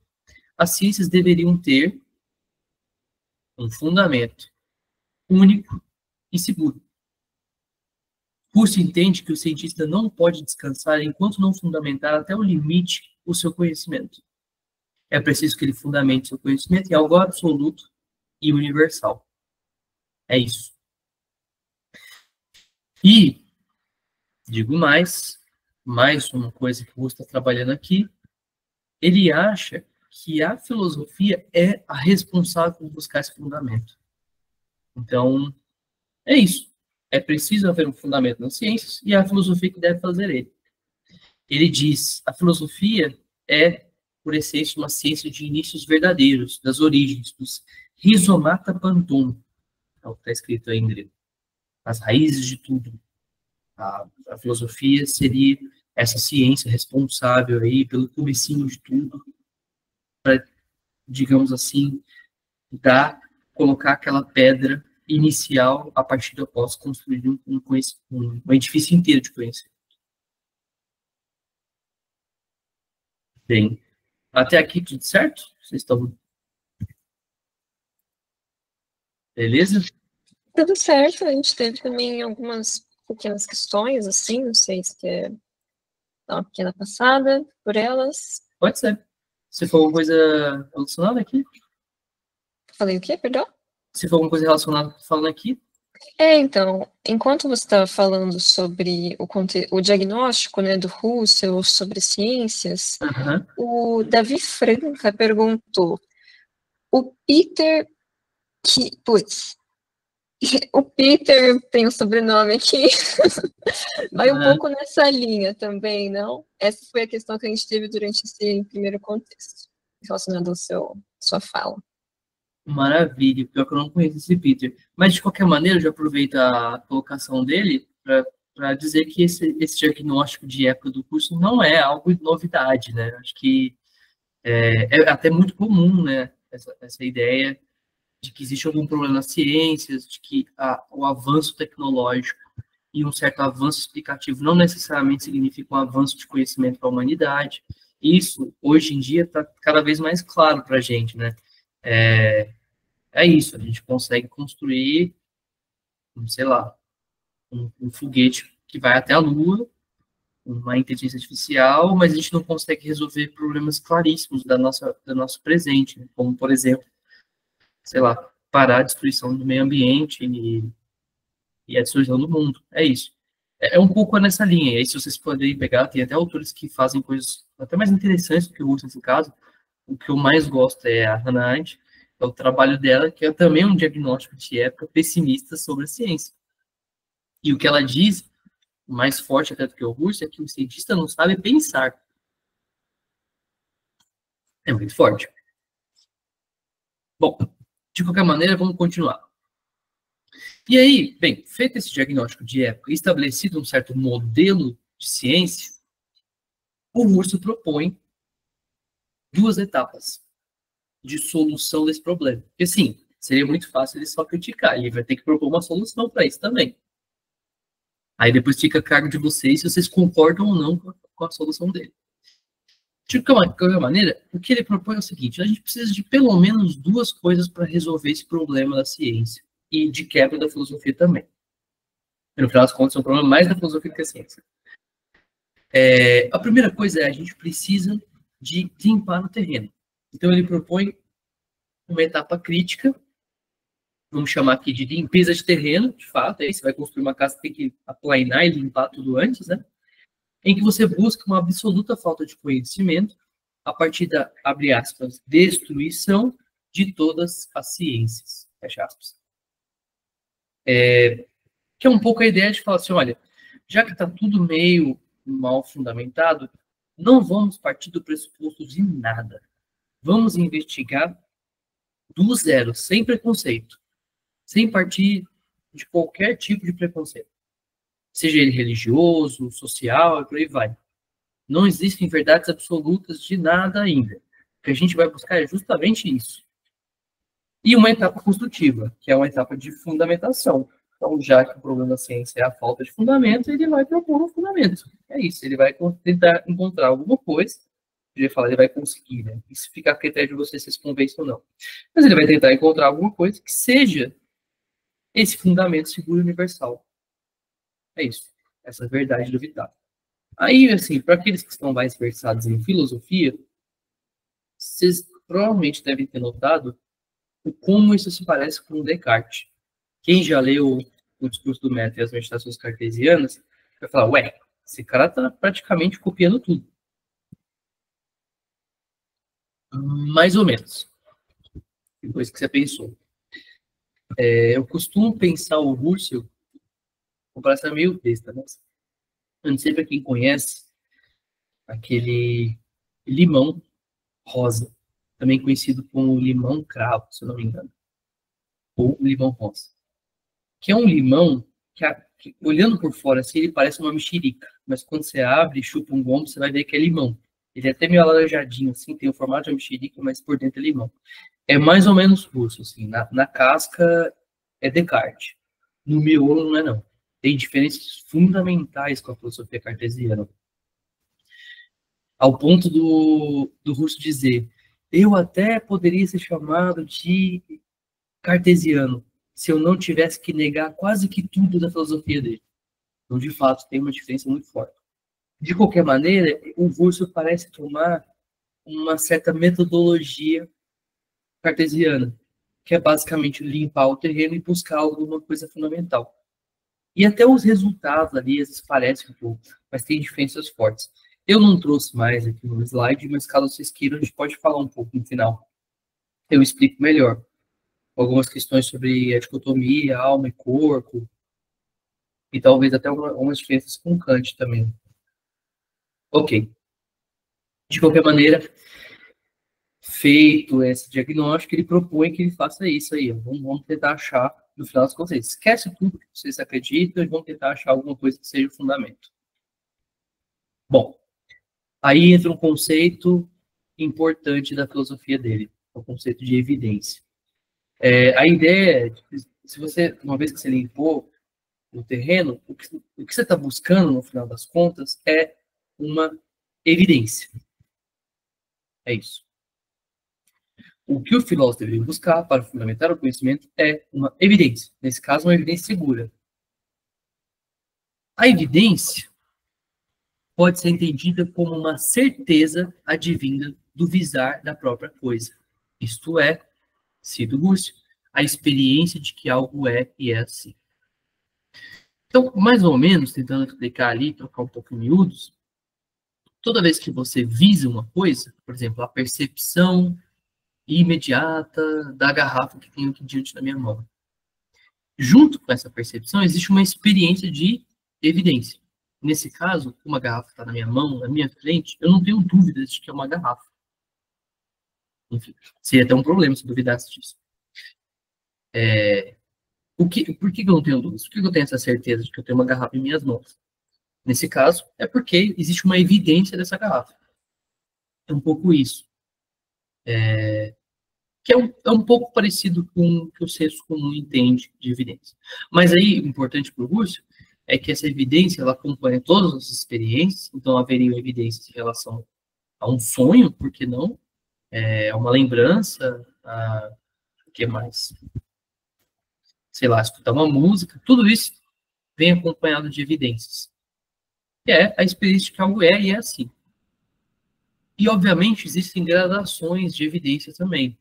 as ciências deveriam ter um fundamento único e seguro. Husserl entende que o cientista não pode descansar enquanto não fundamentar até o limite o seu conhecimento. É preciso que ele fundamente seu conhecimento em algo absoluto e universal. É isso. E, digo mais uma coisa que o Husserl está trabalhando aqui, ele acha que a filosofia é a responsável por buscar esse fundamento. Então, é isso. É preciso haver um fundamento nas ciências e é a filosofia que deve fazer ele. Ele diz, a filosofia é, por essência, uma ciência de inícios verdadeiros, das origens, dos rhizomata panton, é o que está escrito aí em grego. As raízes de tudo. A filosofia seria essa ciência responsável aí pelo comecinho de tudo, para, digamos assim, colocar aquela pedra inicial a partir da qual se construir um edifício inteiro de conhecimento. Bem, até aqui tudo certo? Vocês estão... Beleza? Tudo certo, a gente teve também algumas pequenas questões, assim, não sei se quer dar uma pequena passada por elas. Pode ser. Se for alguma coisa relacionada aqui? Falei o quê, perdão? Se for alguma coisa relacionada falando aqui? Então, enquanto você estava falando sobre o diagnóstico, né, do Husserl, sobre ciências, o Davi Franca perguntou, o Peter tem um sobrenome aqui, vai um pouco nessa linha também, não? Essa foi a questão que a gente teve durante esse primeiro contexto, relacionado ao sua fala. Maravilha, pior que eu não conheço esse Peter. Mas, de qualquer maneira, eu já aproveito a colocação dele para dizer que esse diagnóstico de época do curso não é algo de novidade, né? Acho que é até muito comum, né? Essa ideia de que existe algum problema nas ciências, de que o avanço tecnológico e um certo avanço explicativo não necessariamente significa um avanço de conhecimento para a humanidade. Isso, hoje em dia, está cada vez mais claro para a gente, né? É isso, a gente consegue construir, sei lá, um foguete que vai até a Lua, uma inteligência artificial, mas a gente não consegue resolver problemas claríssimos do nosso presente, né? Como, por exemplo, sei lá, parar a destruição do meio ambiente e a destruição do mundo. É isso. É um pouco nessa linha. E aí, se vocês puderem pegar, tem até autores que fazem coisas até mais interessantes do que o Russo nesse caso. O que eu mais gosto é a Hannah Arendt, é o trabalho dela, que é também um diagnóstico de época pessimista sobre a ciência. E o que ela diz, mais forte até do que o Russo, é que o cientista não sabe pensar. É muito forte. Bom, de qualquer maneira, vamos continuar. E aí, bem, feito esse diagnóstico de época, estabelecido um certo modelo de ciência, o Russo propõe 2 etapas de solução desse problema. Porque, assim, Seria muito fácil ele só criticar, ele vai ter que propor uma solução para isso também. Aí depois fica a cargo de vocês se vocês concordam ou não com a solução dele. De qualquer maneira, o que ele propõe é o seguinte: a gente precisa de pelo menos duas coisas para resolver esse problema da ciência e de quebra da filosofia também. E, no final das contas, é um problema mais da filosofia que da ciência. A primeira coisa é a gente precisa de limpar o terreno. Então ele propõe uma etapa crítica, vamos chamar aqui de limpeza de terreno, de fato, aí você vai construir uma casa, tem que aplainar e limpar tudo antes, né? Em que você busca uma absoluta falta de conhecimento a partir da, abre aspas, destruição de todas as ciências, fecha aspas. Que é um pouco a ideia de falar assim, olha, já que está tudo meio mal fundamentado, não vamos partir do pressuposto de nada. Vamos investigar do zero, sem preconceito, sem partir de qualquer tipo de preconceito, seja ele religioso, social, e por aí vai. Não existem verdades absolutas de nada ainda. O que a gente vai buscar é justamente isso. E uma etapa construtiva, que é uma etapa de fundamentação. Então, já que o problema da ciência é a falta de fundamento, ele vai propor um fundamento. É isso, ele vai tentar encontrar alguma coisa. Eu ia falar, ele vai conseguir, né? Isso fica a critério de você se convence ou não. Mas ele vai tentar encontrar alguma coisa que seja esse fundamento seguro e universal. É isso, essa verdade duvidável. Aí, assim, para aqueles que estão mais versados em filosofia, vocês provavelmente devem ter notado como isso se parece com Descartes. Quem já leu o Discurso do Método e as Meditações Cartesianas, vai falar, ué, esse cara está praticamente copiando tudo. Mais ou menos. Depois que você pensou. Eu costumo pensar o Russell, comparação meio besta, mas eu não sei para quem conhece aquele limão rosa, também conhecido como limão cravo, se eu não me engano, ou limão rosa, que é um limão que olhando por fora assim, ele parece uma mexerica, mas quando você abre e chupa um gomo, você vai ver que é limão. Ele é até meio alaranjadinho, assim, tem o formato de uma mexerica, mas por dentro é limão. É mais ou menos russo, assim, na casca é Descartes, no miolo não é não. Tem diferenças fundamentais com a filosofia cartesiana. Ao ponto do Russo dizer, eu até poderia ser chamado de cartesiano, se eu não tivesse que negar quase que tudo da filosofia dele. Então, de fato, tem uma diferença muito forte. De qualquer maneira, o Russo parece tomar uma certa metodologia cartesiana, que é basicamente limpar o terreno e buscar alguma coisa fundamental. E até os resultados ali, às vezes parecem um pouco, mas tem diferenças fortes. Eu não trouxe mais aqui no slide, mas caso vocês queiram, a gente pode falar um pouco no final. Eu explico melhor. Algumas questões sobre a dicotomia, alma e corpo, e talvez até algumas diferenças com Kant também. Ok. De qualquer maneira, feito esse diagnóstico, ele propõe que ele faça isso aí. Vamos tentar achar, no final das contas, esquece tudo que vocês acreditam e vamos tentar achar alguma coisa que seja o fundamento. Bom, aí entra um conceito importante da filosofia dele, o conceito de evidência. A ideia é, se você, uma vez que você limpou o terreno, o que você está buscando, no final das contas, é uma evidência. É isso. O que o filósofo deve buscar para fundamentar o conhecimento é uma evidência. Nesse caso, uma evidência segura. A evidência pode ser entendida como uma certeza advinda do visar da própria coisa. Isto é, cito Russell, a experiência de que algo é e é assim. Então, mais ou menos, tentando explicar ali, trocar um pouco em miúdos, toda vez que você visa uma coisa, por exemplo, a percepção imediata da garrafa que tenho aqui diante da minha mão. Junto com essa percepção, existe uma experiência de evidência. Nesse caso, uma garrafa está na minha mão, na minha frente, eu não tenho dúvidas de que é uma garrafa. Enfim, seria até um problema se duvidasse disso. Por que eu não tenho dúvidas? Por que eu tenho essa certeza de que eu tenho uma garrafa em minhas mãos? Nesse caso, é porque existe uma evidência dessa garrafa. É um pouco isso. que é um pouco parecido com o que o senso comum entende de evidência. Mas aí, o importante para o Russell é que essa evidência, ela acompanha todas as experiências, então haveria evidências em relação a um sonho, por que não? A uma lembrança, a o que mais? Sei lá, escutar uma música, tudo isso vem acompanhado de evidências. Que é a experiência que algo é e é assim. E, obviamente, existem gradações de evidência também.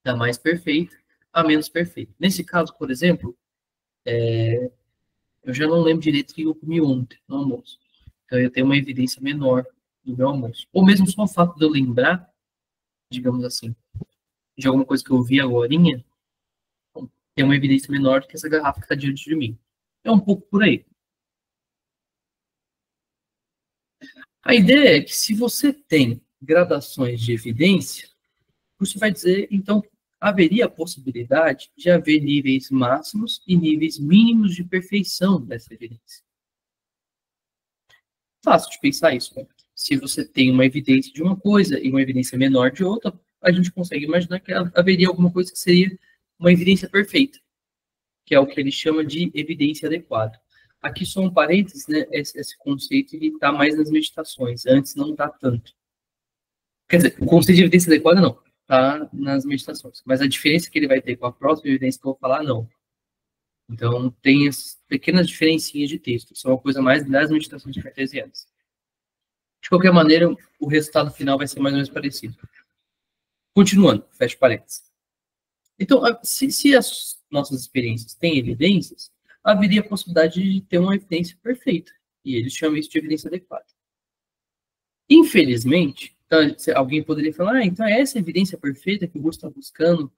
Da mais perfeita a menos perfeita. Nesse caso, por exemplo, eu já não lembro direito o que eu comi ontem no almoço. Então, eu tenho uma evidência menor do meu almoço. Ou mesmo só o fato de eu lembrar, digamos assim, de alguma coisa que eu vi agorinha, tem uma evidência menor do que essa garrafa que está diante de mim. É um pouco por aí. A ideia é que se você tem gradações de evidência, você vai dizer, então, haveria a possibilidade de haver níveis máximos e níveis mínimos de perfeição dessa evidência. Fácil de pensar isso, né? Se você tem uma evidência de uma coisa e uma evidência menor de outra, a gente consegue imaginar que haveria alguma coisa que seria uma evidência perfeita, que é o que ele chama de evidência adequada. Aqui só um parênteses, né? Esse conceito está mais nas meditações, antes não está tanto. Quer dizer, o conceito de evidência adequada não, está nas meditações. Mas a diferença que ele vai ter com a próxima evidência que eu vou falar, não. Então, tem as pequenas diferencinhas de texto. Isso é uma coisa mais das meditações cartesianas. De qualquer maneira, o resultado final vai ser mais ou menos parecido. Continuando, fecha parênteses. Então, se as nossas experiências têm evidências, haveria a possibilidade de ter uma evidência perfeita. E eles chamam isso de evidência adequada. Infelizmente, então, alguém poderia falar, então é essa evidência perfeita que o Russell está buscando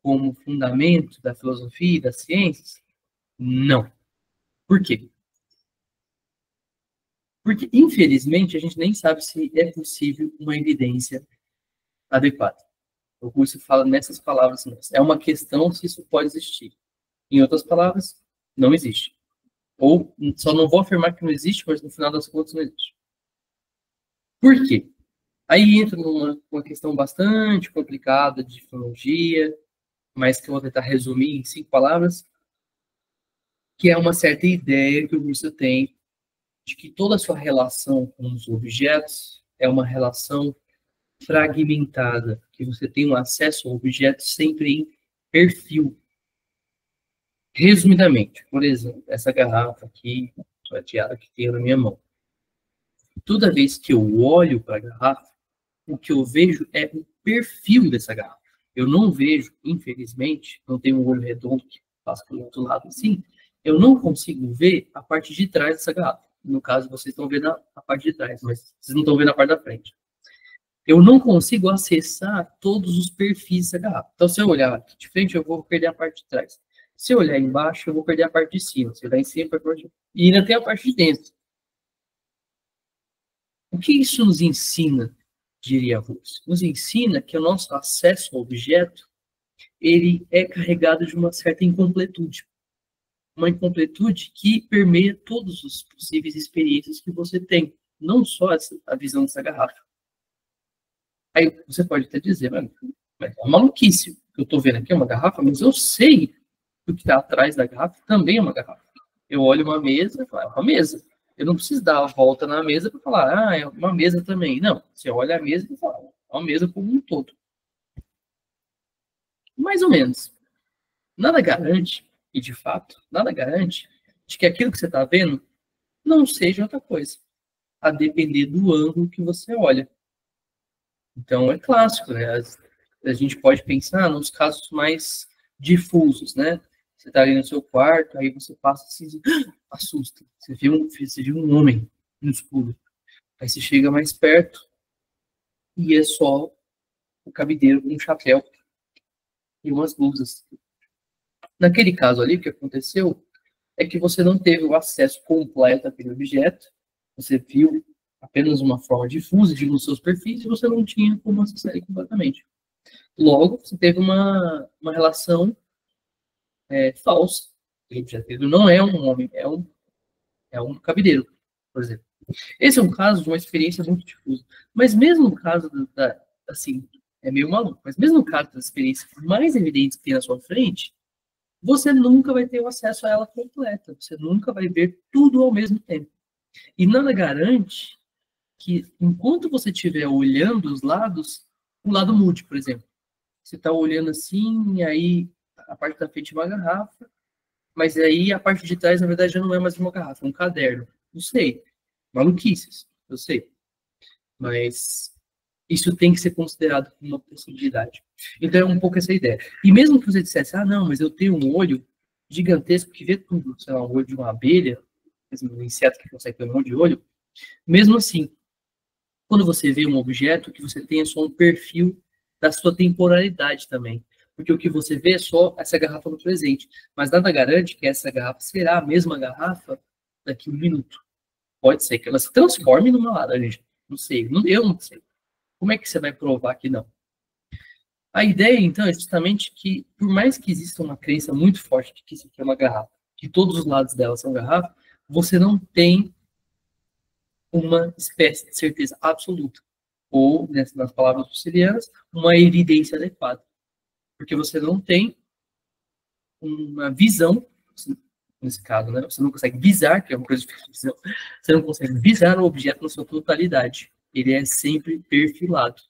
como fundamento da filosofia e das ciências? Não. Por quê? Porque, infelizmente, a gente nem sabe se é possível uma evidência adequada. O Russell fala nessas palavras, é uma questão se isso pode existir. Em outras palavras, não existe. Ou, só não vou afirmar que não existe, mas no final das contas não existe. Por quê? Aí entra numa questão bastante complicada de filologia, mas que eu vou tentar resumir em 5 palavras, que é uma certa ideia que o Russell tem de que toda a sua relação com os objetos é uma relação fragmentada, que você tem um acesso ao objeto sempre em perfil. Resumidamente, por exemplo, essa garrafa aqui, prateada que tem na minha mão. Toda vez que eu olho para a garrafa, o que eu vejo é o perfil dessa garrafa. Eu não vejo, infelizmente, não tenho um olho redondo que passa pelo outro lado assim, eu não consigo ver a parte de trás dessa garrafa. No caso, vocês estão vendo a parte de trás, mas vocês não estão vendo a parte da frente. Eu não consigo acessar todos os perfis dessa garrafa. Então, se eu olhar aqui de frente, eu vou perder a parte de trás. Se eu olhar embaixo, eu vou perder a parte de cima. Se eu olhar em cima, eu vou perder... E ainda tem a parte de dentro. O que isso nos ensina, diria Russell? Nos ensina que o nosso acesso ao objeto ele é carregado de uma certa incompletude. Uma incompletude que permeia todas as possíveis experiências que você tem. Não só a visão dessa garrafa. Aí você pode até dizer, mas é uma maluquice. O que eu estou vendo aqui é uma garrafa, mas eu sei que o que está atrás da garrafa também é uma garrafa. Eu olho uma mesa e falo, é uma mesa. Eu não preciso dar a volta na mesa para falar, é uma mesa também. Não, você olha a mesa e fala, é uma mesa como um todo. Mais ou menos. Nada garante, e de fato, nada garante de que aquilo que você está vendo não seja outra coisa, a depender do ângulo que você olha. Então, é clássico, né? A gente pode pensar nos casos mais difusos, né? Você está ali no seu quarto, aí você passa assim, assusta. Você viu um homem no escuro. Aí você chega mais perto e é só o cabideiro com um chapéu e umas blusas. Naquele caso ali, o que aconteceu é que você não teve o acesso completo àquele objeto, você viu apenas uma forma difusa de nos seus perfis e você não tinha como acessar ele completamente. Logo, você teve uma relação falsa. O objeto não é um homem, é um cabideiro, por exemplo. Esse é um caso de uma experiência muito difusa. Mas mesmo no caso assim, é meio maluco. Mas mesmo no caso das experiências mais evidentes que tem na sua frente, você nunca vai ter o acesso a ela completa. Você nunca vai ver tudo ao mesmo tempo. E nada garante que, enquanto você estiver olhando os lados, o lado mude, por exemplo. Você está olhando assim, e aí a parte da frente é uma garrafa, mas aí a parte de trás, na verdade, já não é mais uma garrafa, é um caderno. Não sei. Maluquices, eu sei. Mas isso tem que ser considerado como uma possibilidade. Então é um pouco essa ideia. E mesmo que você dissesse, não, mas eu tenho um olho gigantesco que vê tudo, sei lá, um olho de uma abelha, mesmo um inseto que consegue ter um monte de olho, mesmo assim, quando você vê um objeto, que você tenha só um perfil da sua temporalidade também. Porque o que você vê é só essa garrafa no presente. Mas nada garante que essa garrafa será a mesma garrafa daqui a um minuto. Pode ser que ela se transforme numa laranja. Não sei, eu não sei. Como é que você vai provar que não? A ideia, então, é justamente que, por mais que exista uma crença muito forte de que isso aqui é uma garrafa, que todos os lados dela são garrafa, você não tem uma espécie de certeza absoluta. Ou, nas palavras sicilianas, uma evidência adequada. Porque você não tem uma visão, nesse caso, né? Você não consegue visar, que é uma coisa difícil, você não consegue visar o objeto na sua totalidade. Ele é sempre perfilado.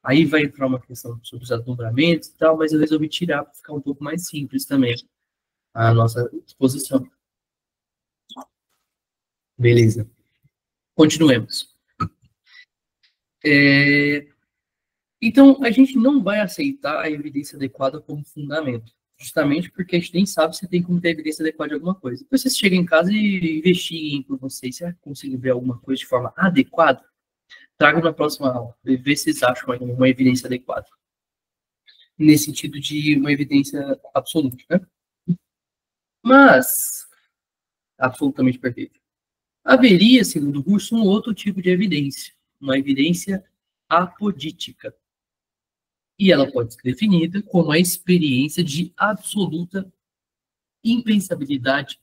Aí vai entrar uma questão sobre os alumbramentos e tal, mas eu resolvi tirar para ficar um pouco mais simples também a nossa exposição. Beleza. Continuemos. Então, a gente não vai aceitar a evidência adequada como fundamento, justamente porque a gente nem sabe se tem como ter evidência adequada de alguma coisa. Depois vocês chegam em casa e investiguem por vocês, se conseguem ver alguma coisa de forma adequada, tragam na próxima aula, e ver se vocês acham uma evidência adequada. Nesse sentido de uma evidência absoluta, né? Mas, absolutamente perfeita. Haveria, segundo Russo, um outro tipo de evidência, uma evidência apodítica. E ela pode ser definida como a experiência de absoluta impensabilidade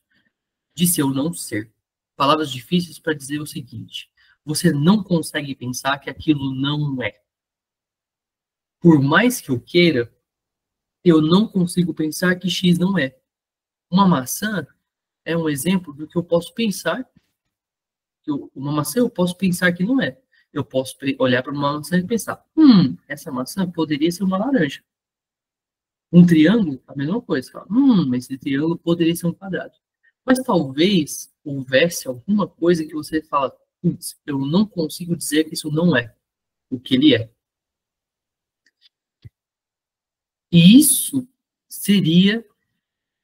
de seu não ser. Palavras difíceis para dizer o seguinte: você não consegue pensar que aquilo não é. Por mais que eu queira, eu não consigo pensar que X não é. Uma maçã é um exemplo do que eu posso pensar. Uma maçã eu posso pensar que não é. Eu posso olhar para uma maçã e pensar, essa maçã poderia ser uma laranja. Um triângulo, a mesma coisa. Fala, esse triângulo poderia ser um quadrado. Mas talvez houvesse alguma coisa que você fala, eu não consigo dizer que isso não é o que ele é. E isso seria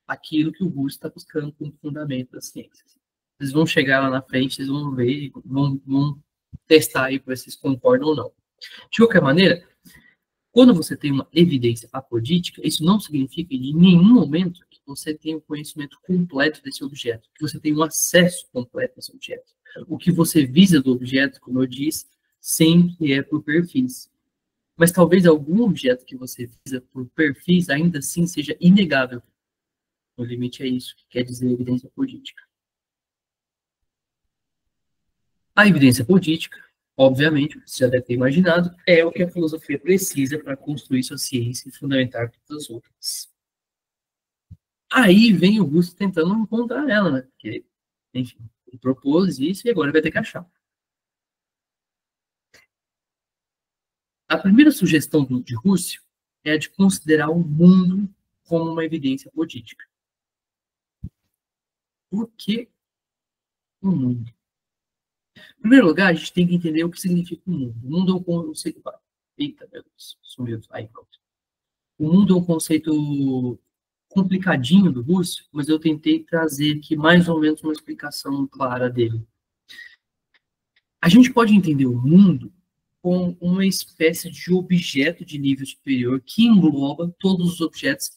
aquilo que o Russo está buscando como fundamento das ciências. Vocês vão chegar lá na frente, vocês vão ver, vão testar aí para ver se vocês concordam ou não. De qualquer maneira, quando você tem uma evidência apodítica, isso não significa em nenhum momento que você tem o conhecimento completo desse objeto, que você tem um acesso completo a esse objeto. O que você visa do objeto, como eu disse, sempre é por perfis. Mas talvez algum objeto que você visa por perfis ainda assim seja inegável. O limite é isso, que quer dizer evidência apodítica. A evidência apodítica, obviamente, você já deve ter imaginado, é o que a filosofia precisa para construir sua ciência e fundamentar todas as outras. Aí vem o Russo tentando encontrar ela, né? Porque, enfim, ele propôs isso e agora vai ter que achar. A primeira sugestão de Russo é a de considerar o mundo como uma evidência apodítica. Por que o mundo? Em primeiro lugar, a gente tem que entender o que significa o mundo. O mundo é um conceito... Eita, meu Deus, sumiu. Aí, pronto. O mundo é um conceito complicadinho do Russo, mas eu tentei trazer aqui mais ou menos uma explicação clara dele. A gente pode entender o mundo como uma espécie de objeto de nível superior que engloba todos os objetos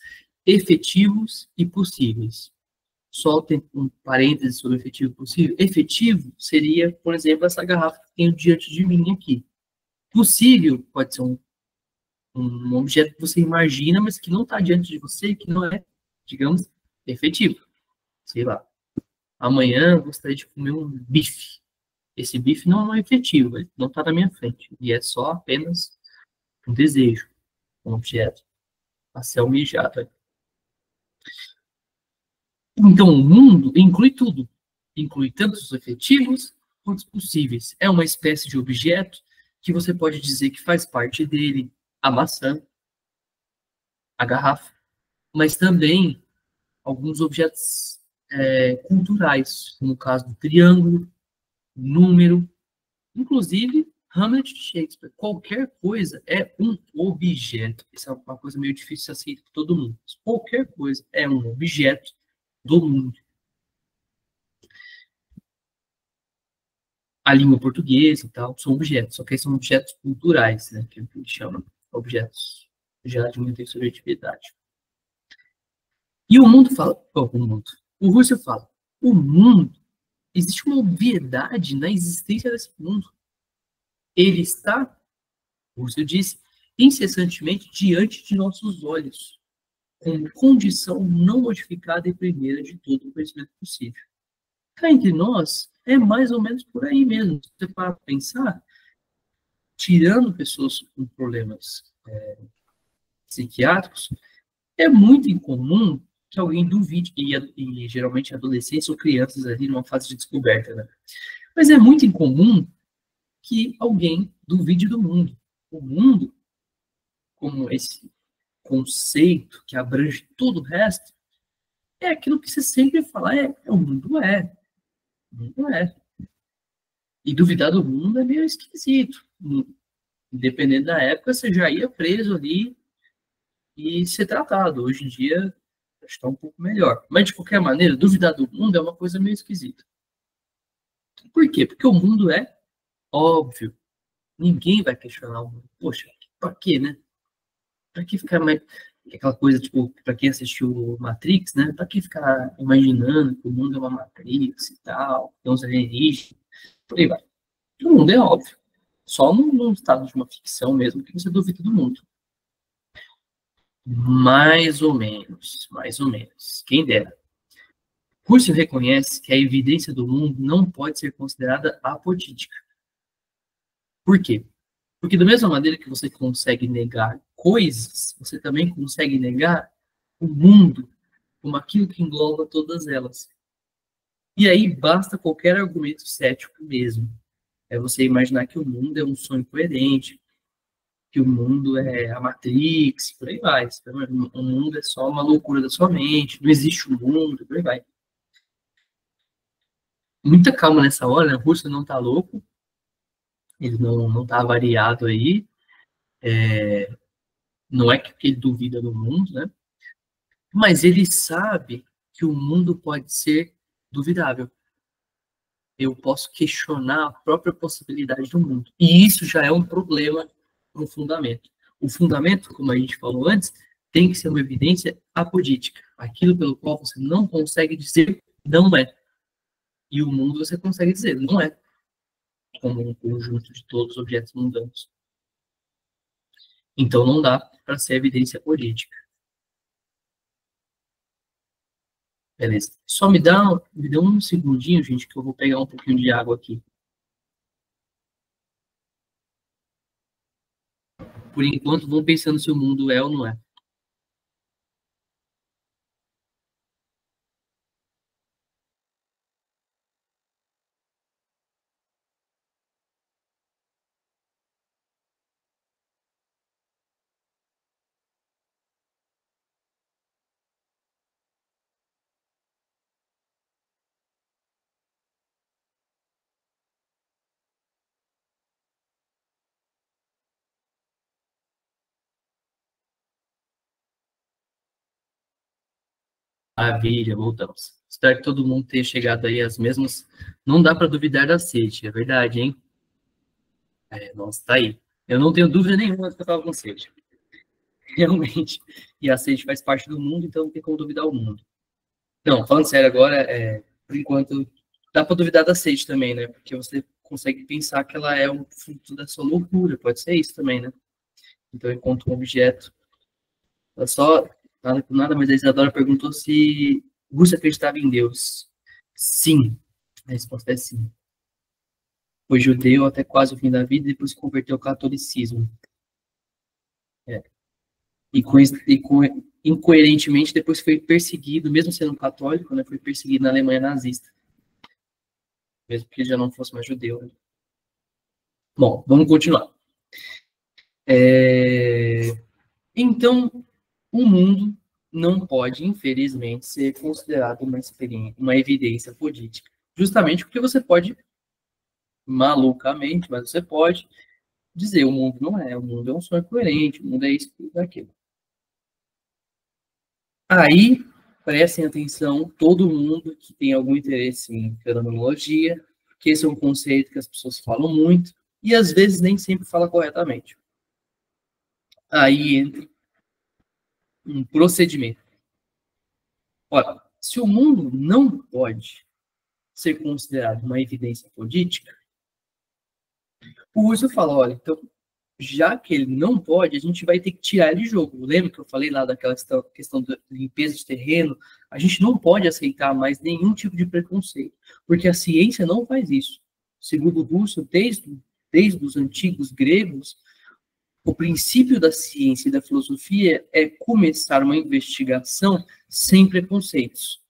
efetivos e possíveis. Só tem um parêntese sobre efetivo e possível. Efetivo seria, por exemplo, essa garrafa que tenho diante de mim aqui. Possível pode ser um objeto que você imagina, mas que não está diante de você, que não é, digamos, efetivo. Sei lá. Amanhã eu gostaria de comer um bife. Esse bife não é efetivo, ele não está na minha frente. E é só apenas um desejo. um objeto a ser almejado. Então, o mundo inclui tudo. Inclui tanto os efetivos quanto os possíveis. É uma espécie de objeto que você pode dizer que faz parte dele a maçã, a garrafa, mas também alguns objetos culturais, como o caso do triângulo, número, inclusive Hamlet de Shakespeare. Qualquer coisa é um objeto. Isso é uma coisa meio difícil de aceitar por todo mundo. Qualquer coisa é um objeto do mundo. A língua portuguesa e tal são objetos, só que são objetos culturais, né, que a gente chama objetos já de muita subjetividade. E o mundo fala, o Russell fala, o mundo, existe uma obviedade na existência desse mundo. Ele está, o Russell disse, incessantemente diante de nossos olhos, como condição não modificada e primeira de todo o conhecimento possível. Cá entre nós, é mais ou menos por aí mesmo. Se você para pensar, tirando pessoas com problemas psiquiátricos, é muito incomum que alguém duvide, e geralmente adolescentes ou crianças ali numa fase de descoberta, né? Mas é muito incomum que alguém duvide do mundo. O mundo, como esse conceito que abrange todo o resto, é aquilo que você sempre fala, o mundo é. O mundo é. E duvidar do mundo é meio esquisito. Dependendo da época, você já ia preso ali e ser tratado. Hoje em dia, está um pouco melhor. Mas, de qualquer maneira, duvidar do mundo é uma coisa meio esquisita. Por quê? Porque o mundo é óbvio. Ninguém vai questionar o mundo. Poxa, pra quê, né? Pra que ficar mais... Aquela coisa, tipo, pra quem assistiu Matrix, né? Pra que ficar imaginando que o mundo é uma Matrix e tal, tem uns alienígenas, por aí vai. O mundo é óbvio. Só num estado de uma ficção mesmo que você duvida do mundo. Mais ou menos, mais ou menos. Quem dera. Russell reconhece que a evidência do mundo não pode ser considerada apodítica. Por quê? Porque da mesma maneira que você consegue negar coisas, você também consegue negar o mundo como aquilo que engloba todas elas. E aí basta qualquer argumento cético mesmo. É você imaginar que o mundo é um sonho coerente, que o mundo é a Matrix, por aí vai. O mundo é só uma loucura da sua mente, não existe o mundo, por aí vai. Muita calma nessa hora, né? O Russo não tá louco, ele não tá variado aí, não é que ele duvida do mundo, né? Mas ele sabe que o mundo pode ser duvidável. Eu posso questionar a própria possibilidade do mundo. E isso já é um problema para o fundamento. O fundamento, como a gente falou antes, tem que ser uma evidência apodítica. Aquilo pelo qual você não consegue dizer não é. E o mundo você consegue dizer não é. Como um conjunto de todos os objetos mundanos. Então não dá para ser evidência apodítica. Beleza. Só me dá um segundinho, gente, que eu vou pegar um pouquinho de água aqui. Por enquanto, vão pensando se o mundo é ou não é. Maravilha, voltamos. Espero que todo mundo tenha chegado aí às mesmas. Não dá para duvidar da sede, é verdade, hein? Nossa, tá aí. Eu não tenho dúvida nenhuma que eu estava com sede. Realmente. E a sede faz parte do mundo, então não tem como duvidar o mundo. Não, falando sério agora, por enquanto, dá para duvidar da sede também, né? Porque você consegue pensar que ela é um fruto da sua loucura, pode ser isso também, né? Então, enquanto um objeto, ela só, nada com nada, mas a Isadora perguntou se Rússia acreditava em Deus. Sim, a resposta é sim. Foi judeu até quase o fim da vida e depois se converteu ao catolicismo. É. incoerentemente, depois foi perseguido, mesmo sendo católico, né, foi perseguido na Alemanha nazista. Mesmo que ele já não fosse mais judeu. Né? Bom, vamos continuar. Então, o mundo não pode, infelizmente, ser considerado uma evidência política. Justamente porque você pode, malucamente, mas você pode dizer o mundo não é, o mundo é um sonho coerente, o mundo é isso e aquilo. Aí, prestem atenção, todo mundo que tem algum interesse em fenomenologia, que esse é um conceito que as pessoas falam muito, e às vezes nem sempre fala corretamente. Aí entra um procedimento. Ora, se o mundo não pode ser considerado uma evidência política, o Russell fala, olha, então, já que ele não pode, a gente vai ter que tirar ele de jogo. Lembra que eu falei lá daquela questão da limpeza de terreno? A gente não pode aceitar mais nenhum tipo de preconceito, porque a ciência não faz isso. Segundo Russell, desde os antigos gregos, o princípio da ciência e da filosofia é começar uma investigação sem preconceitos,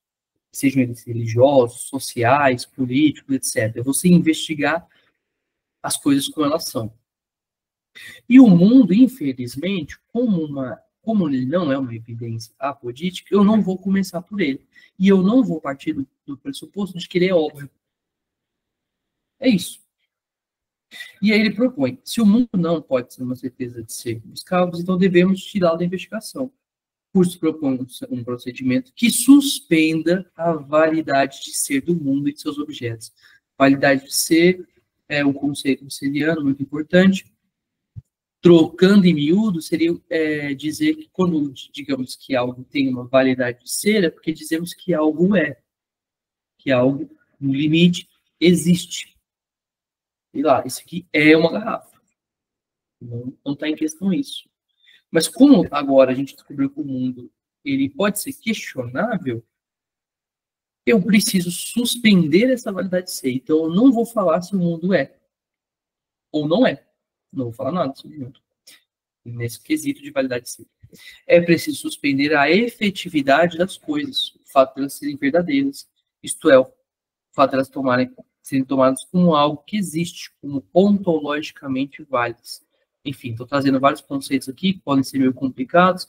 sejam eles religiosos, sociais, políticos, etc. É você investigar as coisas como elas são. E o mundo, infelizmente, como ele não é uma evidência apodítica, eu não vou começar por ele. E eu não vou partir do pressuposto de que ele é óbvio. É isso. E aí ele propõe, se o mundo não pode ser uma certeza de ser buscável, então devemos tirá-lo da investigação. O curso propõe um procedimento que suspenda a validade de ser do mundo e de seus objetos. Validade de ser é um conceito husserliano muito importante. Trocando em miúdo, seria dizer que quando digamos que algo tem uma validade de ser, é porque dizemos que algo é. Que algo, no limite, existe. E lá, isso aqui é uma garrafa. Não está em questão isso. Mas como agora a gente descobriu que o mundo ele pode ser questionável, eu preciso suspender essa validade de ser. Então, eu não vou falar se o mundo é ou não é. Não vou falar nada sobre o mundo. Nesse quesito de validade de ser. É preciso suspender a efetividade das coisas, o fato de elas serem verdadeiras. Isto é, o fato de elas serem tomadas como algo que existe, como ontologicamente válidas. Enfim, estou trazendo vários conceitos aqui que podem ser meio complicados,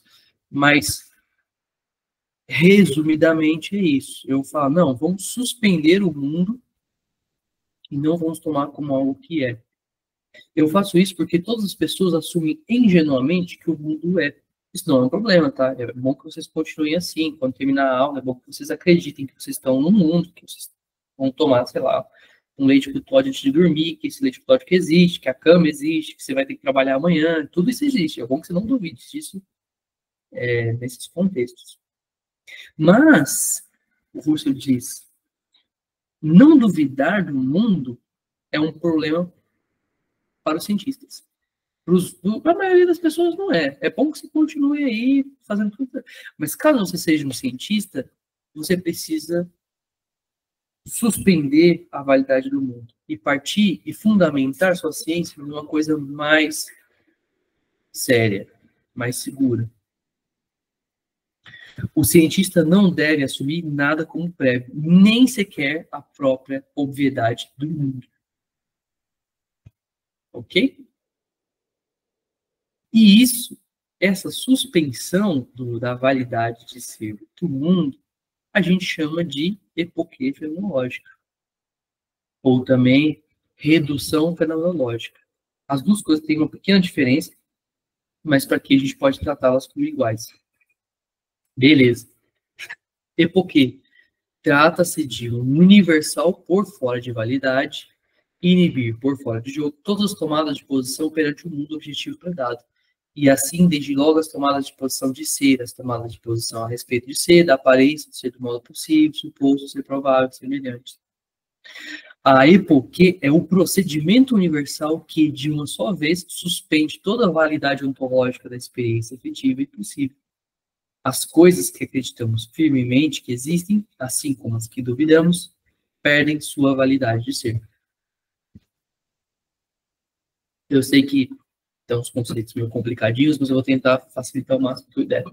mas resumidamente é isso. Eu falo, não, vamos suspender o mundo e não vamos tomar como algo que é. Eu faço isso porque todas as pessoas assumem ingenuamente que o mundo é. Isso não é um problema, tá? É bom que vocês continuem assim. Quando terminar a aula, é bom que vocês acreditem que vocês estão no mundo, que vocês vão tomar, sei lá, um leite com Todd antes de dormir, que esse leite com Todd que existe, que a cama existe, que você vai ter que trabalhar amanhã. Tudo isso existe. É bom que você não duvide disso nesses contextos. Mas, o Russell diz, não duvidar do mundo é um problema para os cientistas. Para a maioria das pessoas não é. É bom que você continue aí fazendo tudo. Mas caso você seja um cientista, você precisa suspender a validade do mundo e partir e fundamentar sua ciência numa coisa mais séria, mais segura. O cientista não deve assumir nada como prévio, nem sequer a própria obviedade do mundo. Ok? E isso, essa suspensão da validade de ser do mundo, a gente chama de epoquê fenomenológica. Ou também redução fenomenológica. As duas coisas têm uma pequena diferença, mas para que a gente pode tratá-las como iguais. Beleza. Epoquê. Trata-se de um universal por fora de validade, inibir por fora de jogo todas as tomadas de posição perante o mundo objetivo predado. E assim, desde logo, as tomadas de posição de ser, as tomadas de posição a respeito de ser, da aparência, de ser do modo possível, suposto, ser provável, semelhante. A epoquê é o procedimento universal que, de uma só vez, suspende toda a validade ontológica da experiência efetiva e possível. As coisas que acreditamos firmemente que existem, assim como as que duvidamos, perdem sua validade de ser. Eu sei que Então, os conceitos meio complicadinhos, mas eu vou tentar facilitar o máximo que eu der.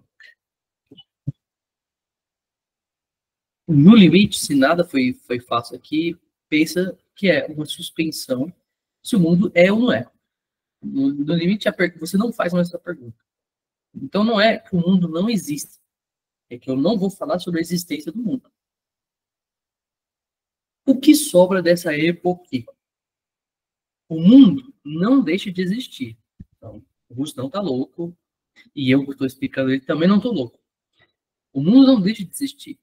No limite, se nada foi fácil aqui, pensa que é uma suspensão se o mundo é ou não é. No limite, você não faz mais essa pergunta. Então, não é que o mundo não existe. É que eu não vou falar sobre a existência do mundo. O que sobra dessa epoque? O mundo não deixa de existir. Então, o Russo não está louco, e eu que estou explicando ele também não estou louco. O mundo não deixa de existir.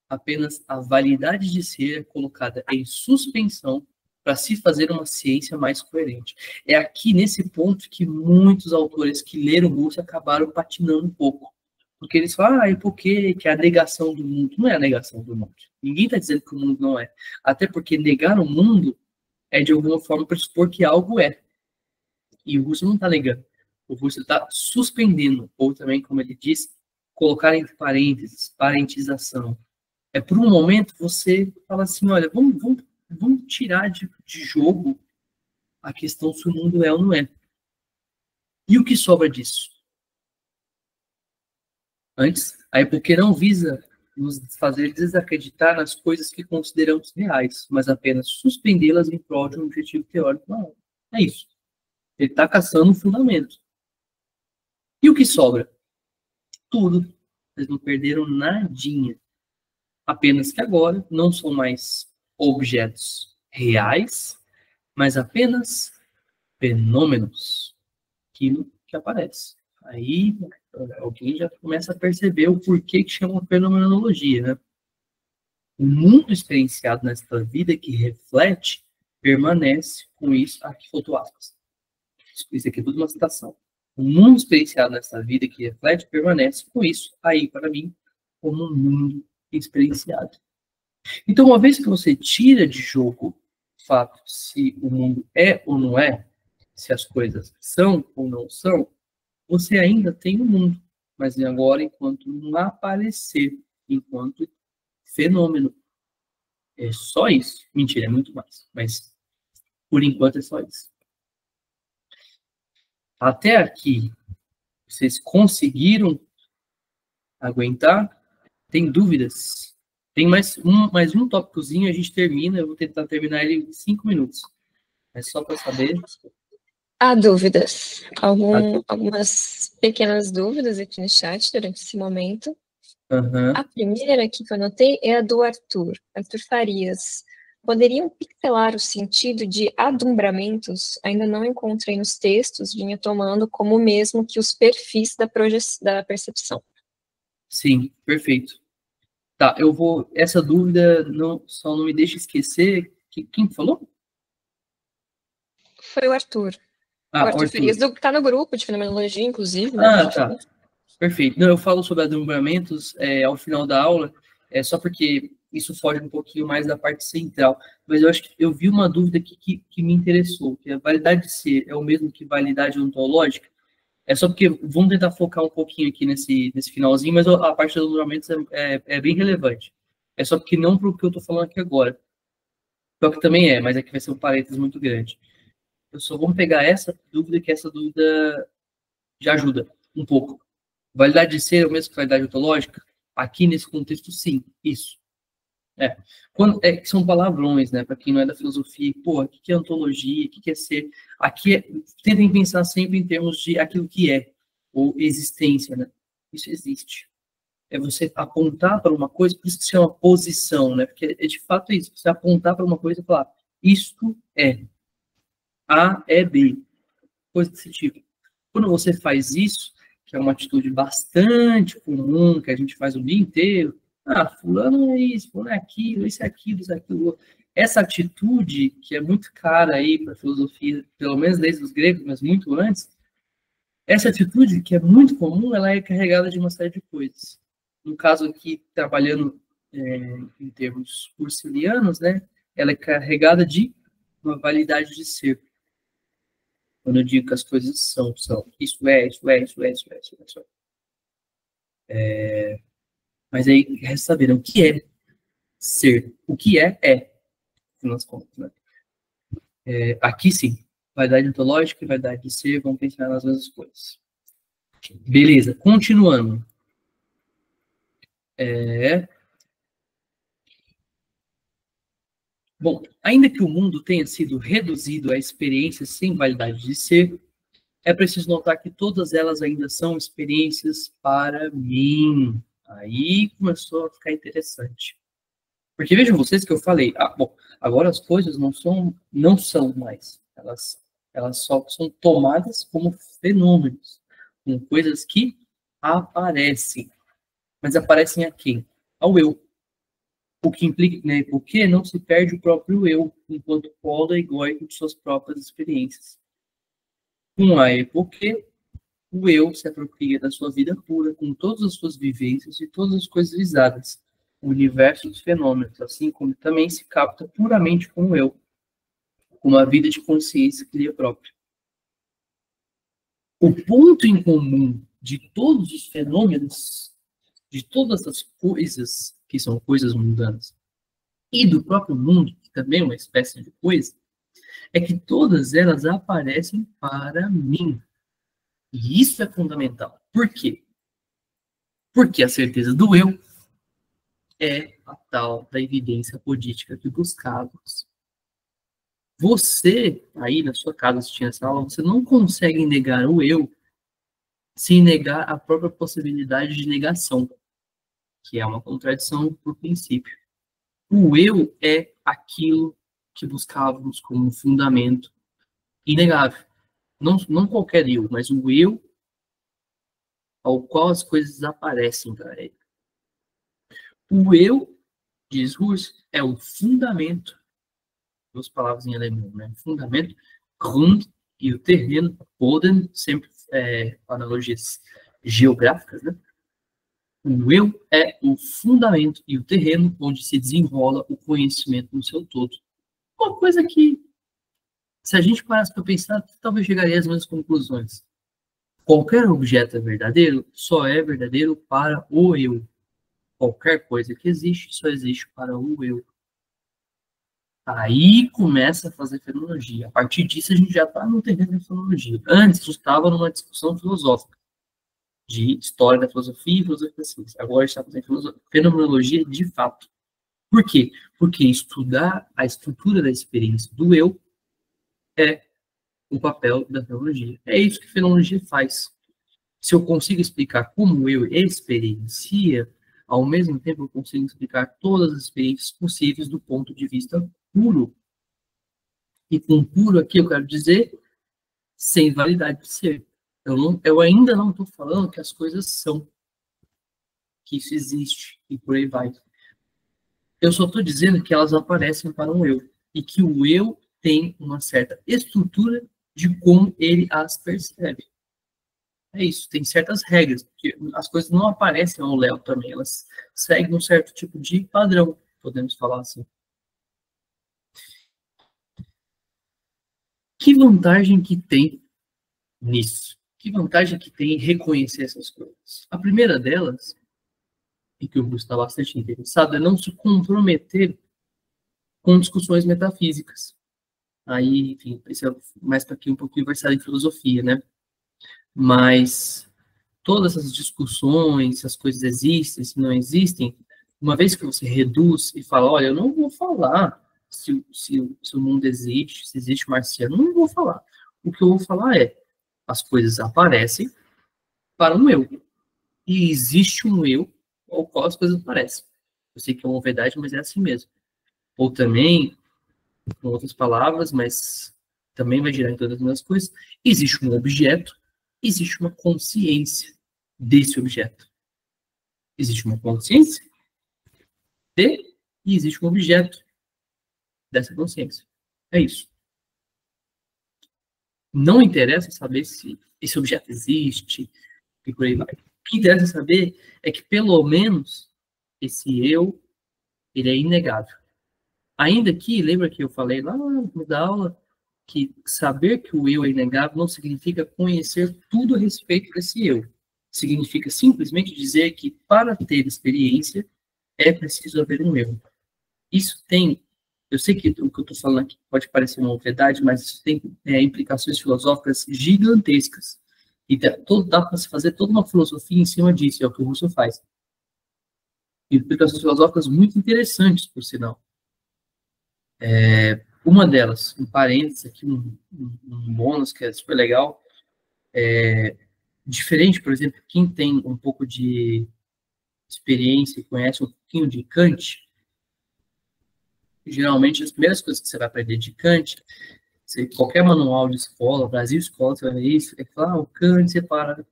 Apenas a validade de ser é colocada em suspensão para se fazer uma ciência mais coerente. É aqui, nesse ponto, que muitos autores que leram Russo acabaram patinando um pouco. Porque eles falam, e por que é a negação do mundo? Não é a negação do mundo. Ninguém está dizendo que o mundo não é. Até porque negar o mundo é, de alguma forma, pressupor que algo é. E o Russo não está negando. O Russo está suspendendo, ou também, como ele diz, colocar entre parênteses, parentização. É por um momento você fala assim, olha, vamos tirar de jogo a questão se o mundo é ou não é. E o que sobra disso? Antes, a época não visa nos fazer desacreditar nas coisas que consideramos reais, mas apenas suspendê-las em prol de um objetivo teórico. Não, é isso. Ele está caçando um fundamento. E o que sobra? Tudo. Eles não perderam nadinha. Apenas que agora não são mais objetos reais, mas apenas fenômenos. Aquilo que aparece. Aí alguém já começa a perceber o porquê que chama fenomenologia, né? O mundo experienciado nesta vida que reflete, permanece com isso. Aqui foto aspas. Isso aqui é tudo uma citação. O mundo experienciado nesta vida que reflete, permanece com isso. Aí, para mim, como um mundo experienciado. Então, uma vez que você tira de jogo o fato se o mundo é ou não é, se as coisas são ou não são, você ainda tem o mundo, mas agora enquanto não aparecer, enquanto fenômeno. É só isso. Mentira, é muito mais. Mas, por enquanto, é só isso. Até aqui, vocês conseguiram aguentar? Tem dúvidas? Tem mais um tópicozinho, a gente termina. Eu vou tentar terminar ele em 5 minutos. É só para saber. Há dúvidas. Algumas pequenas dúvidas aqui no chat durante esse momento. A primeira aqui que eu anotei é a do Arthur Farias. Poderiam pixelar o sentido de adumbramentos? Ainda não encontrei nos textos, vinha tomando como o mesmo que os perfis da percepção. Sim, perfeito. Tá, eu vou... Essa dúvida só não me deixa esquecer... Quem falou? Foi o Arthur. O Arthur Farias, que está no grupo de fenomenologia, inclusive. Né? Tá. Perfeito. Não, eu falo sobre adumbramentos ao final da aula, só porque isso foge um pouquinho mais da parte central. Mas eu acho que eu vi uma dúvida aqui que me interessou, que a validade de ser é o mesmo que validade ontológica. É só porque vamos tentar focar um pouquinho aqui nesse finalzinho, mas a parte dos adumbramentos é bem relevante. É só porque não para o que eu estou falando aqui agora. Só que também mas aqui vai ser um parênteses muito grande. Eu só vou pegar essa dúvida, que essa dúvida já ajuda um pouco. Validade de ser é o mesmo que validade ontológica? Aqui nesse contexto, sim, isso. São palavrões, né? Para quem não é da filosofia, o que é ontologia, o que é ser? Aqui tentem pensar sempre em termos de aquilo que é, ou existência, né? Isso existe. É você apontar para uma coisa, por isso que se chama posição, né? Porque de fato é isso, você apontar para uma coisa e falar, isto é. A é B. Coisa desse tipo. Quando você faz isso, que é uma atitude bastante comum, que a gente faz o dia inteiro, fulano é isso, fulano é aquilo, isso é aquilo, isso é aquilo. Essa atitude, que é muito cara aí para a filosofia, pelo menos desde os gregos, mas muito antes, essa atitude, que é muito comum, ela é carregada de uma série de coisas. No caso aqui, trabalhando em termos cursilianos, né, ela é carregada de uma validade de ser. Quando eu digo que as coisas são. Isso é. Mas aí resta saber o que é ser. O que é. Afinal das contas, né? Aqui sim. Vaidade ontológica e vaidade de ser vão pensar nas mesmas coisas. Beleza, continuando. Bom, ainda que o mundo tenha sido reduzido a experiências sem validade de ser, é preciso notar que todas elas ainda são experiências para mim. Aí começou a ficar interessante. Porque vejam vocês que eu falei, bom, agora as coisas não são mais. Elas só são tomadas como fenômenos, como coisas que aparecem. Mas aparecem a quem? Ao eu. O que implica, né, porque não se perde o próprio eu, enquanto polo egóico de suas próprias experiências. Com a epoque, o eu se apropria da sua vida pura, com todas as suas vivências e todas as coisas visadas, o universo dos fenômenos, assim como também se capta puramente com o eu, com uma vida de consciência que lhe é própria. O ponto em comum de todos os fenômenos, de todas as coisas que são coisas mundanas, e do próprio mundo, que também é uma espécie de coisa, é que todas elas aparecem para mim. E isso é fundamental. Por quê? Porque a certeza do eu é a tal da evidência apodítica que buscávamos. Você, aí na sua casa, assistindo essa aula, você não consegue negar o eu sem negar a própria possibilidade de negação, que é uma contradição por princípio. O eu é aquilo que buscávamos como um fundamento inegável. Não qualquer eu, mas o eu ao qual as coisas aparecem para ele. O eu, diz Hus, é o fundamento, duas palavras em alemão, né? Fundamento, Grund, e o terreno, Boden, sempre analogias geográficas, né? O eu é o fundamento e o terreno onde se desenrola o conhecimento no seu todo. Uma coisa que, se a gente parasse para pensar, talvez chegaria às mesmas conclusões. Qualquer objeto é verdadeiro, só é verdadeiro para o eu. Qualquer coisa que existe, só existe para o eu. Aí começa a fazer fenomenologia. A partir disso, a gente já está no terreno da fenomenologia. Antes, a gente estava numa discussão filosófica, de história da filosofia e filosofia da ciência. Agora, a gente está fazendo fenomenologia de fato. Por quê? Porque estudar a estrutura da experiência do eu é o papel da fenomenologia. É isso que a fenomenologia faz. Se eu consigo explicar como eu experiencia, ao mesmo tempo eu consigo explicar todas as experiências possíveis do ponto de vista puro. E com puro aqui eu quero dizer sem validade de ser. Eu ainda não estou falando que as coisas são, que isso existe e por aí vai. Eu só estou dizendo que elas aparecem para um eu e que o eu tem uma certa estrutura de como ele as percebe. É isso, tem certas regras, porque as coisas não aparecem ao léu também, elas seguem um certo tipo de padrão, podemos falar assim. Que vantagem que tem nisso? Que vantagem que tem em reconhecer essas coisas? A primeira delas, e que o Bruce está bastante interessado, é não se comprometer com discussões metafísicas. Aí, enfim, isso é mais para aqui um pouquinho versado em filosofia, né? Mas todas essas discussões, se as coisas existem, se não existem, uma vez que você reduz e fala, olha, eu não vou falar se o mundo existe, se existe marciano, não vou falar. O que eu vou falar é, as coisas aparecem para um eu. E existe um eu ao qual as coisas aparecem. Eu sei que é uma verdade, mas é assim mesmo. Ou também, com outras palavras, mas também vai girar em todas as mesmas coisas, existe um objeto, existe uma consciência desse objeto. Existe uma consciência e existe um objeto dessa consciência. É isso. Não interessa saber se esse objeto existe e por aí vai. O que interessa saber é que, pelo menos, esse eu, ele é inegável. Ainda que, lembra que eu falei lá no da aula, que saber que o eu é inegável não significa conhecer tudo a respeito desse eu. Significa simplesmente dizer que, para ter experiência, é preciso haver um eu. Isso tem, Eu sei que o que eu estou falando aqui pode parecer uma obviedade, mas isso tem implicações filosóficas gigantescas. E dá para se fazer toda uma filosofia em cima disso, é o que o Russell faz. Implicações filosóficas muito interessantes, por sinal. Uma delas, um parênteses aqui, um bônus que é super legal, diferente, por exemplo, quem tem um pouco de experiência e conhece um pouquinho de Kant, geralmente as primeiras coisas que você vai aprender de Kant, qualquer manual de escola, Brasil Escola, você vai ver isso, é falar, o Kant separa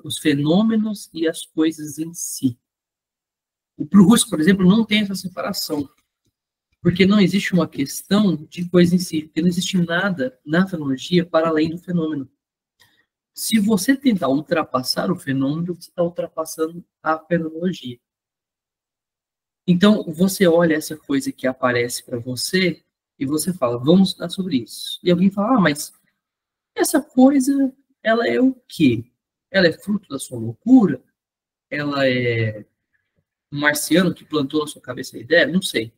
os fenômenos e as coisas em si. Para o Russo, por exemplo, não tem essa separação, porque não existe uma questão de coisa em si, porque não existe nada na fenomenologia para além do fenômeno. Se você tentar ultrapassar o fenômeno, você está ultrapassando a fenomenologia. Então, você olha essa coisa que aparece para você e você fala, vamos estudar sobre isso. E alguém fala, mas essa coisa, ela é o quê? Ela é fruto da sua loucura? Ela é um marciano que plantou na sua cabeça a ideia? Não sei.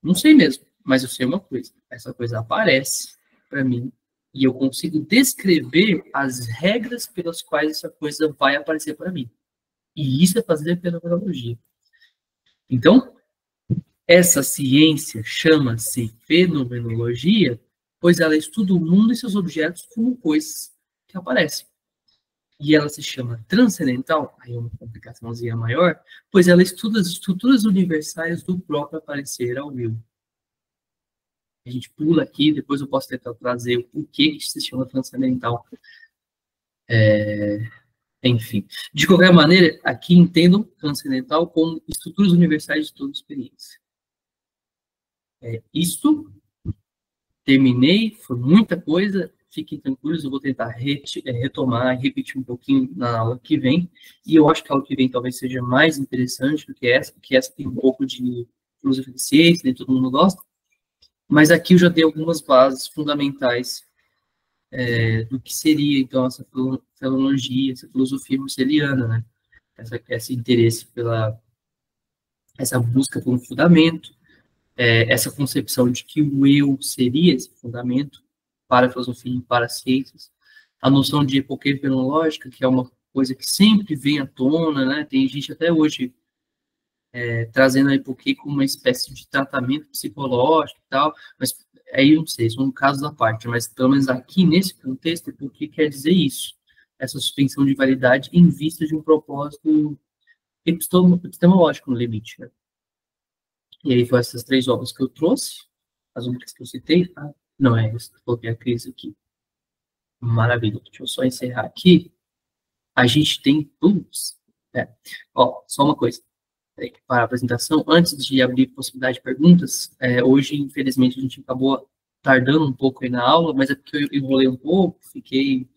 Não sei mesmo, mas eu sei uma coisa. Essa coisa aparece para mim e eu consigo descrever as regras pelas quais essa coisa vai aparecer para mim. E isso é fazer fenomenologia. Então, essa ciência chama-se fenomenologia, pois ela estuda o mundo e seus objetos como coisas que aparecem. E ela se chama transcendental, aí é uma complicaçãozinha maior, pois ela estuda as estruturas universais do próprio aparecer ao vivo. A gente pula aqui, depois eu posso tentar trazer o porquê que se chama transcendental. Enfim, de qualquer maneira, aqui entendam transcendental como estruturas universais de toda experiência. Isto, terminei, foi muita coisa, fiquem tranquilos, eu vou tentar retomar e repetir um pouquinho na aula que vem, e eu acho que a aula que vem talvez seja mais interessante do que essa, porque essa tem um pouco de filosofia de ciência, nem todo mundo gosta, mas aqui eu já dei algumas bases fundamentais do que seria, então, essa fenomenologia, essa filosofia husserliana, né? Esse interesse essa busca por um fundamento, essa concepção de que o eu seria esse fundamento para a filosofia e para as ciências, a noção de epoquê fenomenológica, que é uma coisa que sempre vem à tona, né? Tem gente até hoje trazendo a epoquê como uma espécie de tratamento psicológico e tal, mas aí eu não sei, são casos à parte, mas pelo menos aqui nesse contexto, epoquê quer dizer isso, essa suspensão de validade em vista de um propósito epistemológico no limite, né? E aí foram essas 3 obras que eu trouxe, as únicas que eu citei, não é essa, coloquei a crise aqui. Maravilha, deixa eu só encerrar aqui. A gente tem só uma coisa. Para a apresentação, antes de abrir possibilidade de perguntas, hoje, infelizmente, a gente acabou tardando um pouco aí na aula, mas é porque eu enrolei um pouco, fiquei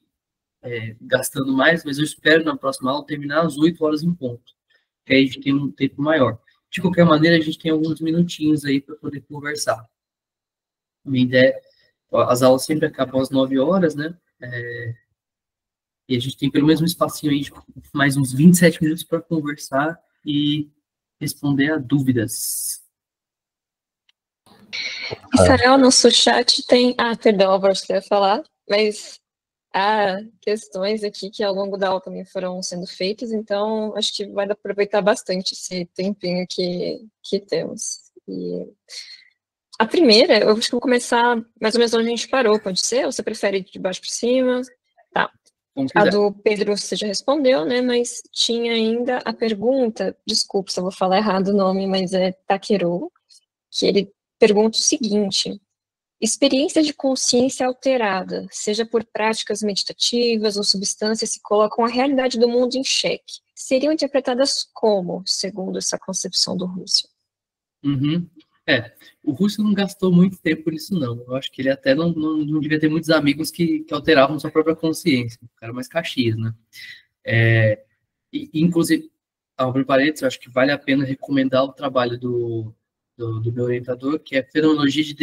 gastando mais, mas eu espero na próxima aula terminar às 8 horas em ponto, que aí a gente tem um tempo maior. De qualquer maneira, a gente tem alguns minutinhos aí para poder conversar. Minha ideia, as aulas sempre acabam às 9 horas, né? E a gente tem pelo menos um espacinho aí de mais uns 27 minutos para conversar e responder a dúvidas. Israel, nosso chat tem... perdão, Álvaro, você ia falar, mas há questões aqui que ao longo da aula também foram sendo feitas, então acho que vai dar para aproveitar bastante esse tempinho que temos. E a primeira, eu acho que vou começar mais ou menos onde a gente parou, pode ser? Ou você prefere de baixo para cima? Tá. A do Pedro você já respondeu, né? Mas tinha ainda a pergunta, desculpa se eu vou falar errado o nome, mas é Takeru, que ele pergunta o seguinte: experiência de consciência alterada, seja por práticas meditativas ou substâncias que colocam a realidade do mundo em xeque, seriam interpretadas como, segundo essa concepção do Russell? O Russell não gastou muito tempo nisso, não. Eu acho que ele até não devia ter muitos amigos que alteravam sua própria consciência. O cara mais Caxias, né? Inclusive, abre parênteses, eu acho que vale a pena recomendar o trabalho do meu orientador, que é Fenomenologia de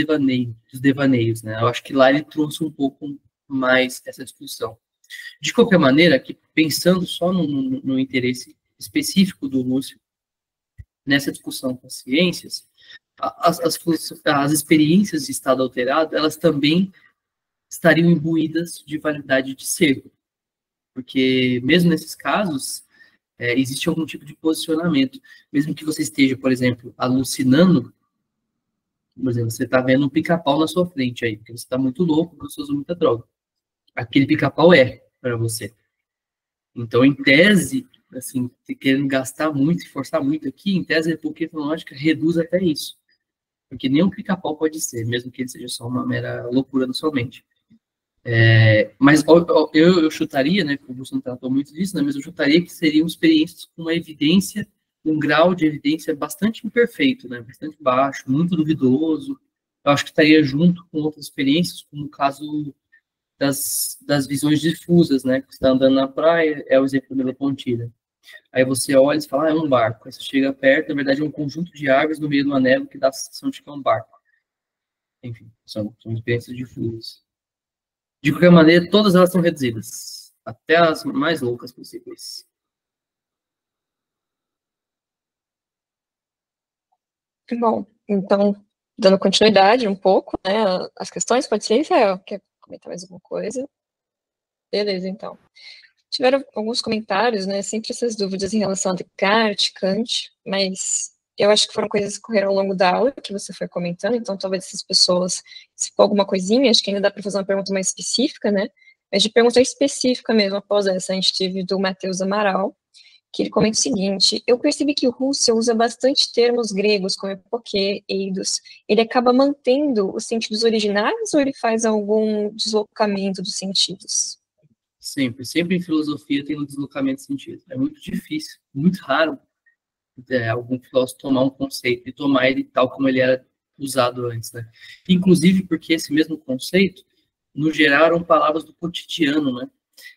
dos devaneios, né? Eu acho que lá ele trouxe um pouco mais essa discussão. De qualquer maneira, aqui, pensando só no interesse específico do Russell nessa discussão com as ciências, as experiências de estado alterado, elas também estariam imbuídas de validade de ser. Porque, mesmo nesses casos, existe algum tipo de posicionamento. Mesmo que você esteja, por exemplo, alucinando, por exemplo, você está vendo um pica-pau na sua frente aí, porque você está muito louco, porque você usa muita droga. Aquele pica-pau para você. Então, em tese, assim, querendo gastar muito, forçar muito aqui, em tese, a repouquê fenológica reduz até isso. Porque nem um pica-pau pode ser, mesmo que ele seja só uma mera loucura na sua mente. Mas eu chutaria, né, como você não tratou muito disso, né, mas eu chutaria que seriam experiências com uma evidência, um grau de evidência bastante imperfeito, né, bastante baixo, muito duvidoso. Eu acho que estaria junto com outras experiências, como o caso das visões difusas, né, que você está andando na praia, é o exemplo da Belo Pontilha. Aí você olha e fala, é um barco. Aí você chega perto, na verdade é um conjunto de árvores no meio de uma névoa que dá a sensação de que é um barco. Enfim, são experiências difusas. De qualquer maneira, todas elas são reduzidas, até as mais loucas possíveis. Bom, então, dando continuidade um pouco, né, as questões, pode ser, Israel? Quer comentar mais alguma coisa? Beleza, então. Tiveram alguns comentários, né, sempre essas dúvidas em relação a Descartes, Kant, mas eu acho que foram coisas que ocorreram ao longo da aula que você foi comentando, então talvez essas pessoas, se for alguma coisinha, acho que ainda dá para fazer uma pergunta mais específica, né, mas de pergunta específica mesmo, após essa, a gente teve do Matheus Amaral, que ele comenta o seguinte: eu percebi que o Russell usa bastante termos gregos, como epoquê, eidos. Ele acaba mantendo os sentidos originais ou ele faz algum deslocamento dos sentidos? Sempre em filosofia tem um deslocamento de sentido. É muito difícil, muito raro algum filósofo tomar um conceito e tomar ele tal como ele era usado antes, né? Inclusive porque esse mesmo conceito nos geraram palavras do cotidiano, né?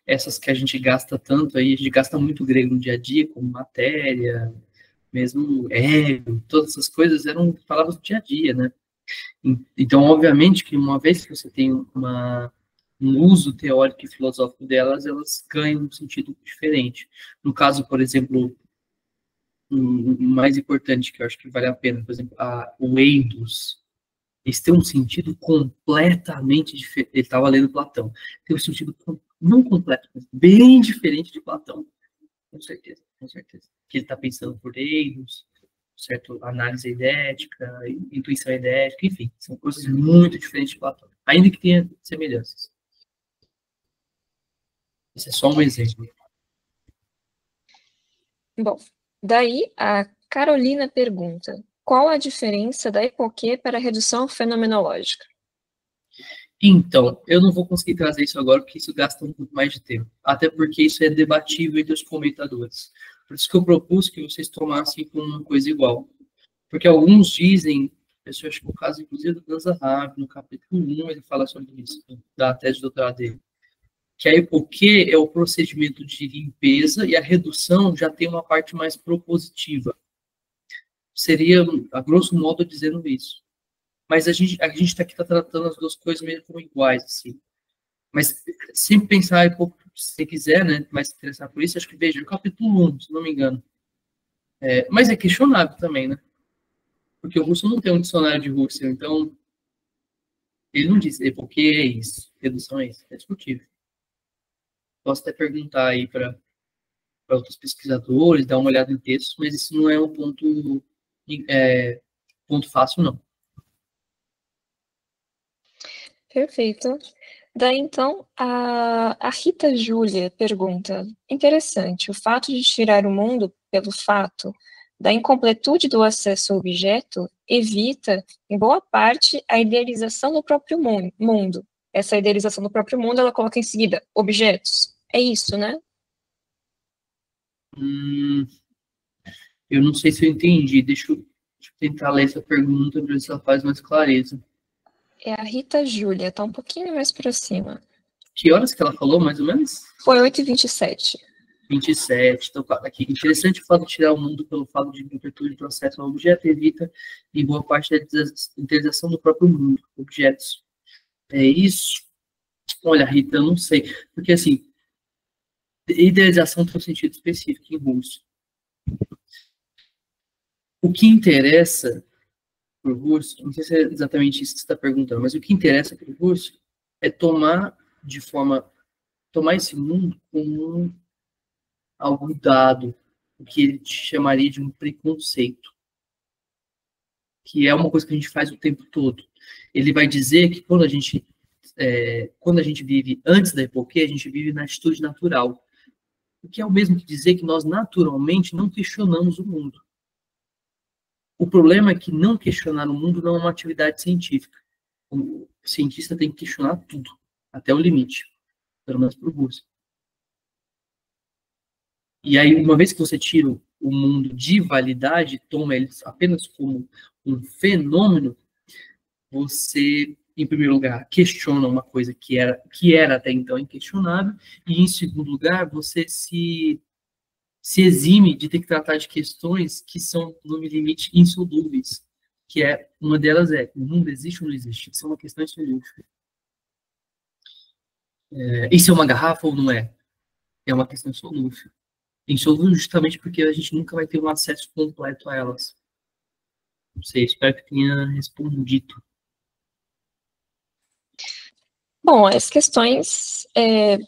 Essas que a gente gasta tanto aí, a gente gasta muito grego no dia a dia, como matéria, mesmo ego, todas essas coisas eram palavras do dia a dia, né? Então, obviamente que uma vez que você tem um uso teórico e filosófico delas, elas ganham um sentido diferente. No caso, por exemplo, o mais importante que eu acho que vale a pena, por exemplo, o eidos, eles têm um sentido completamente diferente. Ele estava lendo Platão. Tem um sentido não completo, mas bem diferente de Platão. Com certeza, com certeza. Que ele está pensando por eidos, certo? Análise idética, intuição idética, enfim, são coisas muito diferentes de Platão, ainda que tenha semelhanças. Esse é só um exemplo. Bom, daí a Carolina pergunta: qual a diferença da epoquê para a redução fenomenológica? Então, eu não vou conseguir trazer isso agora, porque isso gasta um pouco mais de tempo. Até porque isso é debatível entre os comentadores. Por isso que eu propus que vocês tomassem com uma coisa igual. Porque alguns dizem, eu acho que o caso, inclusive, do Danza Rabi, no capítulo 1, ele fala sobre isso, da tese de doutorado dele. Que a epoquê é o procedimento de limpeza e a redução já tem uma parte mais propositiva. Seria, a grosso modo, dizendo isso. Mas a gente está aqui tratando as duas coisas meio como iguais, assim. Mas sempre pensar, se você quiser, né, mais se interessar por isso, acho que veja o capítulo 1, se não me engano. Mas é questionável também, né? Porque o Russell não tem um dicionário de Russell, então ele não diz porque é isso, redução é isso, é discutível. Posso até perguntar aí para outros pesquisadores, dar uma olhada em textos, mas isso não é um ponto fácil, não. Perfeito. Daí, então, a Rita Júlia pergunta: interessante, o fato de tirar o mundo pelo fato da incompletude do acesso ao objeto evita, em boa parte, a idealização do próprio mundo. Essa idealização do próprio mundo, ela coloca em seguida objetos. É isso, né? Eu não sei se eu entendi. Deixa eu tentar ler essa pergunta para ver se ela faz mais clareza. É a Rita Júlia, tá um pouquinho mais para cima. Que horas que ela falou, mais ou menos? Foi 8h27. 27. Então, aqui, interessante o fato de tirar o mundo pelo fato de incompletude do acesso ao objeto evita, em boa parte, da idealização do próprio mundo, objetos. É isso? Olha, Rita, eu não sei. Porque, assim, idealização tem um sentido específico em russo. O que interessa para o Husserl, não sei se é exatamente isso que você está perguntando, mas o que interessa para o Husserl é tomar esse mundo como algo dado, o que ele chamaria de um preconceito, que é uma coisa que a gente faz o tempo todo. Ele vai dizer que quando a gente vive antes da epoquê, a gente vive na atitude natural, o que é o mesmo que dizer que nós naturalmente não questionamos o mundo. O problema é que não questionar o mundo não é uma atividade científica. O cientista tem que questionar tudo, até o limite, pelo menos para o Husserl. E aí, uma vez que você tira o mundo de validade, toma ele apenas como um fenômeno, você, em primeiro lugar, questiona uma coisa que era até então inquestionável, e em segundo lugar, você se exime de ter que tratar de questões que são, no limite, insolúveis, que uma delas é, o mundo existe ou não existe? Isso é uma questão insolúvel. Isso é uma garrafa ou não é? É uma questão insolúvel. Insolúvel justamente porque a gente nunca vai ter um acesso completo a elas. Não sei, espero que tenha respondido. Bom, as questões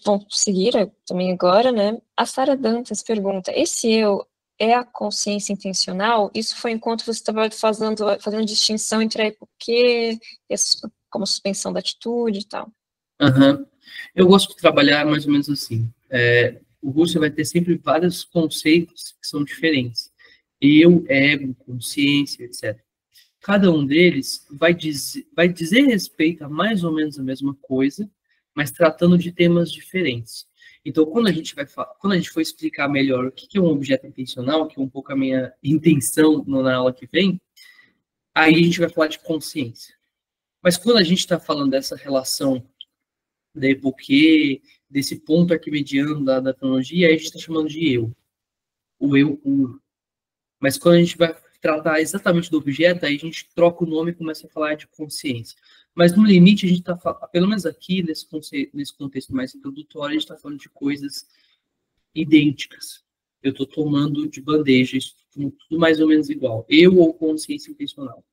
vão seguir também agora, né? A Sara Dantas pergunta, esse eu é a consciência intencional? Isso foi enquanto você estava fazendo distinção entre a epoquê, como suspensão da atitude e tal. Uhum. Eu gosto de trabalhar mais ou menos assim. O Husserl vai ter sempre vários conceitos que são diferentes. Eu, ego, consciência, etc. Cada um deles vai dizer respeito a mais ou menos a mesma coisa, mas tratando de temas diferentes. Então, quando a gente for explicar melhor o que é um objeto intencional, que é um pouco a minha intenção na aula que vem, aí a gente vai falar de consciência. Mas quando a gente está falando dessa relação da epoquê, desse ponto arquimedeano da tecnologia, aí a gente está chamando de eu, o eu puro. Mas quando a gente vai tratar exatamente do objeto, aí a gente troca o nome e começa a falar de consciência. Mas no limite, a gente está falando, pelo menos aqui, nesse contexto mais introdutório, a gente está falando de coisas idênticas. Eu estou tomando de bandeja, isso tudo mais ou menos igual. Eu ou consciência intencional.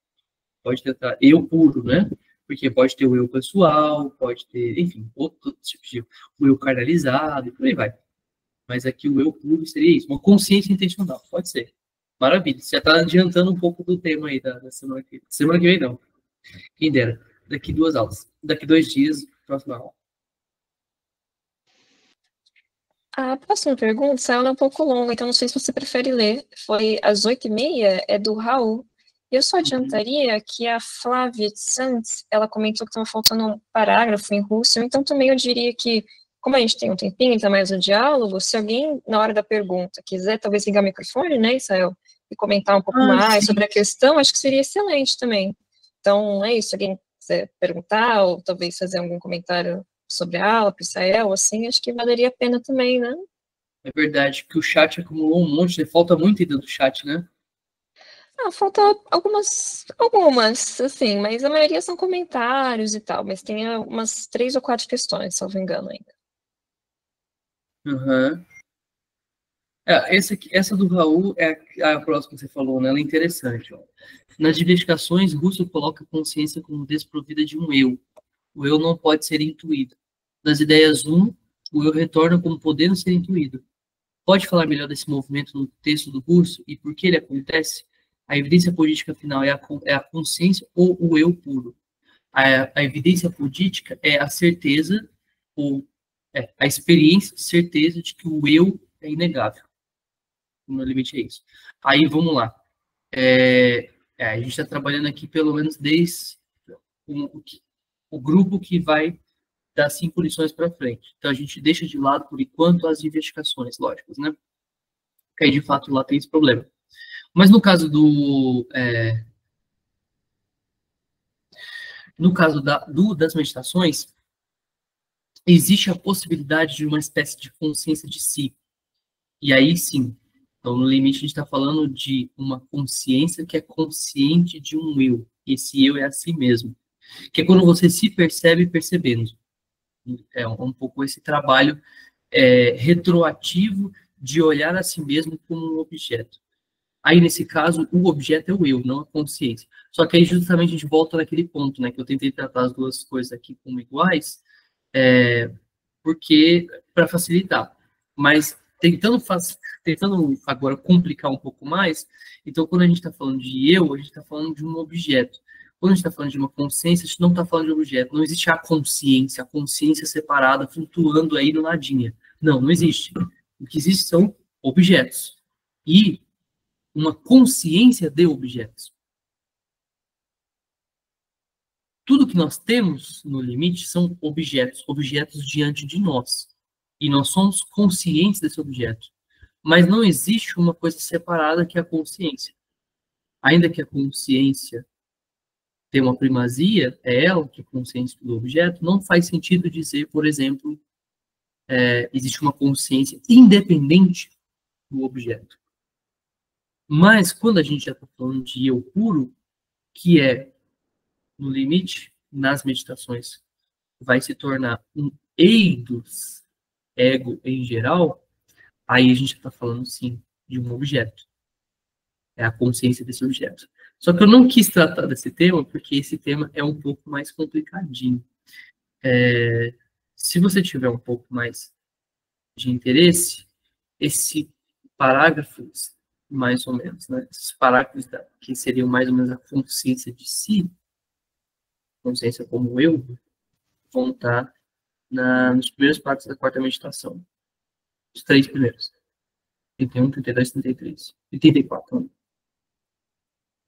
Pode tratar eu puro, né? Porque pode ter o eu pessoal, pode ter, enfim, outro tipo de o eu carnalizado e por aí vai. Mas aqui o eu puro seria isso, uma consciência intencional, pode ser. Maravilha, você já está adiantando um pouco do tema aí da semana que vem. Semana que vem não, quem dera. Daqui 2 aulas, daqui 2 dias, próxima aula. A próxima pergunta, ela é um pouco longa, então não sei se você prefere ler. Foi às 8h30, é do Raul. Eu só adiantaria que a Flávia de Santos, ela comentou que estava faltando um parágrafo em russo, então também eu diria que, como a gente tem um tempinho, está mais no diálogo, se alguém, na hora da pergunta, quiser talvez ligar o microfone, né, Israel, e comentar um pouco mais sobre a questão, acho que seria excelente também. Então, é isso, alguém quiser perguntar, ou talvez fazer algum comentário sobre a aula, para o Israel, assim, acho que valeria a pena também, né? É verdade que o chat acumulou um monte, né? Falta muito ainda do chat, né? Falta algumas, assim, mas a maioria são comentários e tal, mas tem umas 3 ou 4 questões, se eu não me engano ainda. Uhum. Essa do Raul é a próxima que você falou, né? Ela é interessante. Ó. Nas investigações, Russell coloca a consciência como desprovida de um eu. O eu não pode ser intuído. Nas ideias 1, o eu retorna como podendo ser intuído. Pode falar melhor desse movimento no texto do Russell e por que ele acontece? A evidência política final é a consciência ou o eu puro? A evidência política é a certeza ou a experiência de certeza de que o eu é inegável. No limite é isso. Aí, vamos lá. A gente está trabalhando aqui pelo menos desde o grupo que vai dar 5 lições para frente. Então, a gente deixa de lado, por enquanto, as investigações lógicas, né? Porque aí, de fato, lá tem esse problema. Mas no caso das meditações, existe a possibilidade de uma espécie de consciência de si. E aí, sim, então, no limite, a gente está falando de uma consciência que é consciente de um eu. Esse eu é a si mesmo. Que é quando você se percebe percebendo. É um pouco esse trabalho retroativo de olhar a si mesmo como um objeto. Aí, nesse caso, o objeto é o eu, não a consciência. Só que aí, justamente, a gente volta naquele ponto, né? Que eu tentei tratar as duas coisas aqui como iguais, porque para facilitar. Mas tentando agora complicar um pouco mais, então, quando a gente está falando de eu, a gente está falando de um objeto. Quando a gente está falando de uma consciência, a gente não está falando de objeto. Não existe a consciência separada, flutuando aí no nadinha. Não, não existe. O que existe são objetos. E uma consciência de objetos. Tudo que nós temos no limite são objetos, objetos diante de nós. E nós somos conscientes desse objeto. Mas não existe uma coisa separada que é a consciência. Ainda que a consciência tenha uma primazia, é ela que é consciente do objeto, não faz sentido dizer, por exemplo, existe uma consciência independente do objeto. Mas, quando a gente já está falando de eu puro, que é, no limite, nas meditações, vai se tornar um eidos, ego em geral, aí a gente está falando, sim, de um objeto. É a consciência desse objeto. Só que eu não quis tratar desse tema, porque esse tema é um pouco mais complicadinho. Se você tiver um pouco mais de interesse, esse parágrafo, mais ou menos, né? Esses parágrafos que seriam mais ou menos a consciência de si, consciência como eu, vão estar nos primeiros parágrafos da quarta meditação. Os 3 primeiros. 31, 32, 33. E 34. Né?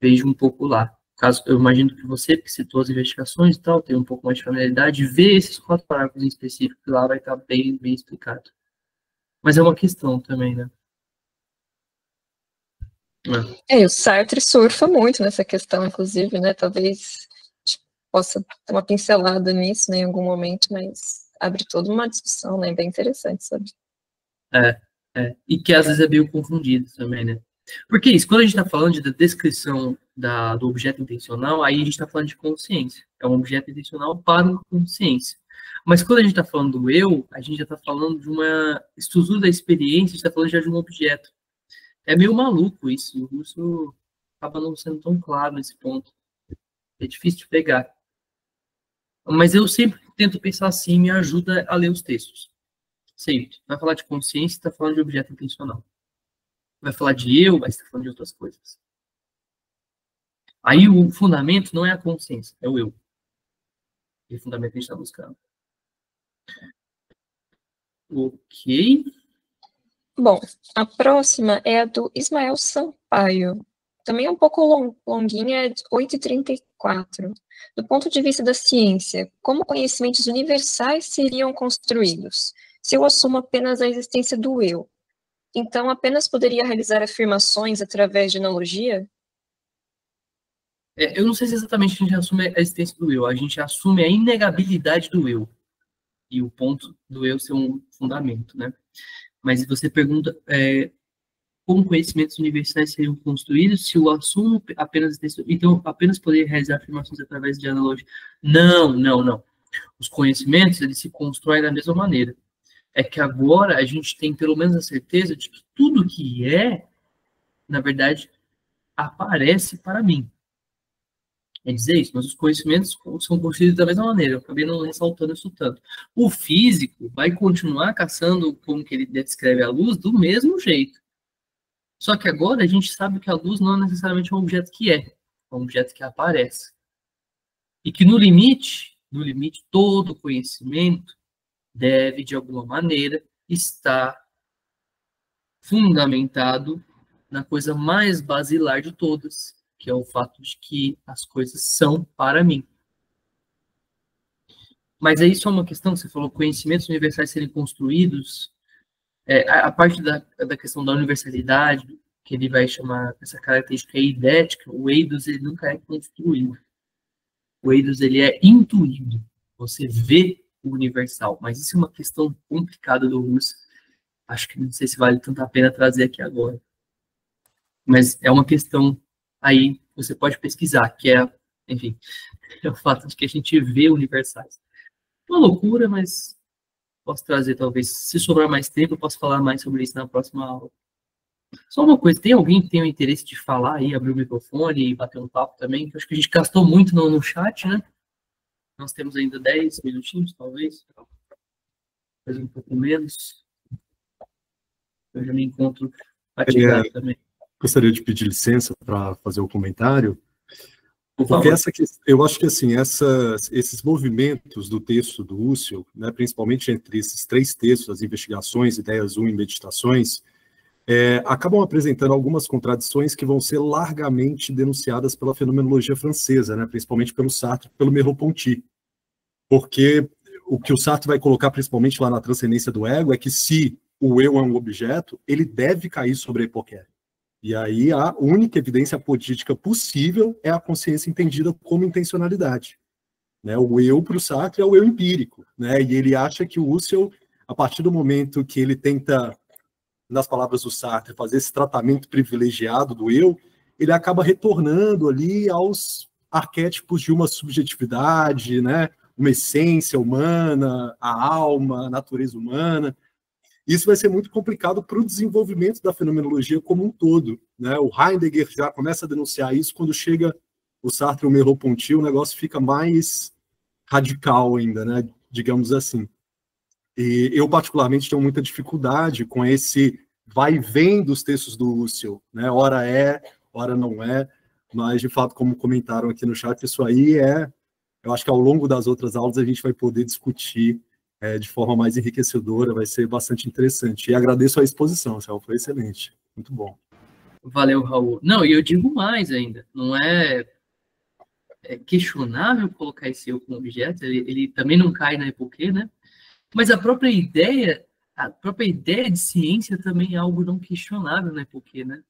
Veja um pouco lá. Caso, eu imagino que você, que citou as investigações e tal, tem um pouco mais de familiaridade, vê esses 4 parágrafos em específico, que lá vai estar bem, bem explicado. Mas é uma questão também, né? O Sartre surfa muito nessa questão, inclusive, né? Talvez possa ter uma pincelada nisso, né, em algum momento, mas abre toda uma discussão, né? Bem interessante, sabe? E que às vezes é meio confundido também, né? Porque isso, quando a gente está falando da descrição do objeto intencional, aí a gente está falando de consciência. É um objeto intencional para uma consciência. Mas quando a gente está falando do eu, a gente já está falando de uma estrutura da experiência, a gente está falando já de um objeto. É meio maluco isso. Isso acaba não sendo tão claro nesse ponto. É difícil de pegar. Mas eu sempre tento pensar assim, me ajuda a ler os textos. Sempre. Vai falar de consciência, está falando de objeto intencional. Vai falar de eu, mas está falando de outras coisas. Aí o fundamento não é a consciência, é o eu. E o fundamento que a gente está buscando. Ok. Bom, a próxima é a do Ismael Sampaio. Também é um pouco longuinha, é 8h34. Do ponto de vista da ciência, como conhecimentos universais seriam construídos? Se eu assumo apenas a existência do eu, então apenas poderia realizar afirmações através de analogia? Eu não sei se exatamente a gente assume a existência do eu, a gente assume a inegabilidade do eu. E o ponto do eu ser um fundamento, né? Mas você pergunta como conhecimentos universais seriam construídos se eu assumo apenas então apenas poder realizar afirmações através de analogia. Não. Os conhecimentos, eles se constroem da mesma maneira. É que agora a gente tem pelo menos a certeza de que tudo que na verdade, aparece para mim. É dizer isso, mas os conhecimentos são construídos da mesma maneira. Eu acabei não ressaltando isso tanto. O físico vai continuar caçando como que ele descreve a luz do mesmo jeito. Só que agora a gente sabe que a luz não é necessariamente um objeto que é um objeto que aparece. E que no limite, todo conhecimento deve, de alguma maneira, estar fundamentado na coisa mais basilar de todas, que é o fato de que as coisas são para mim. Mas aí só uma questão, você falou conhecimentos universais serem construídos, a parte da questão da universalidade, que ele vai chamar essa característica eidética, o eidos ele nunca é construído. O eidos ele é intuído. Você vê o universal, mas isso é uma questão complicada do Russo. Acho que não sei se vale tanto a pena trazer aqui agora. Mas é uma questão aí, você pode pesquisar, que enfim, é o fato de que a gente vê universais. Uma loucura, mas posso trazer, talvez, se sobrar mais tempo, eu posso falar mais sobre isso na próxima aula. Só uma coisa, tem alguém que tem o interesse de falar aí, abrir o microfone e bater um papo também? Que eu acho que a gente gastou muito no chat, né? Nós temos ainda 10 minutinhos, talvez. Talvez um pouco menos. Eu já me encontro fatigado também. Gostaria de pedir licença para fazer o comentário. Porque eu acho que assim, esses movimentos do texto do Husserl, né, principalmente entre esses 3 textos, as investigações, ideias 1 e meditações, acabam apresentando algumas contradições que vão ser largamente denunciadas pela fenomenologia francesa, né, principalmente pelo Sartre e pelo Merleau-Ponty. Porque o que o Sartre vai colocar principalmente lá na Transcendência do Ego é que se o eu é um objeto, ele deve cair sobre a hipoqué. E aí a única evidência apodítica possível é a consciência entendida como intencionalidade. Né? O eu, para o Sartre, é o eu empírico. Né? E ele acha que o Husserl, a partir do momento que ele tenta, nas palavras do Sartre, fazer esse tratamento privilegiado do eu, ele acaba retornando ali aos arquétipos de uma subjetividade, né? Uma essência humana, a alma, a natureza humana. Isso vai ser muito complicado para o desenvolvimento da fenomenologia como um todo. Né? O Heidegger já começa a denunciar isso quando chega o Sartre e o Merleau-Ponty, o negócio fica mais radical ainda, né? Digamos assim. E eu, particularmente, tenho muita dificuldade com esse vai e vem dos textos do Husserl. Né? Ora é, ora não é, mas, de fato, como comentaram aqui no chat, isso aí eu acho que ao longo das outras aulas a gente vai poder discutir de forma mais enriquecedora, vai ser bastante interessante. E agradeço a exposição, Céu, foi excelente, muito bom. Valeu, Raul. Não, e eu digo mais ainda, não é questionável colocar esse eu como objeto, ele também não cai na epoquê, né? Mas a própria ideia de ciência também é algo não questionável na epoquê, né?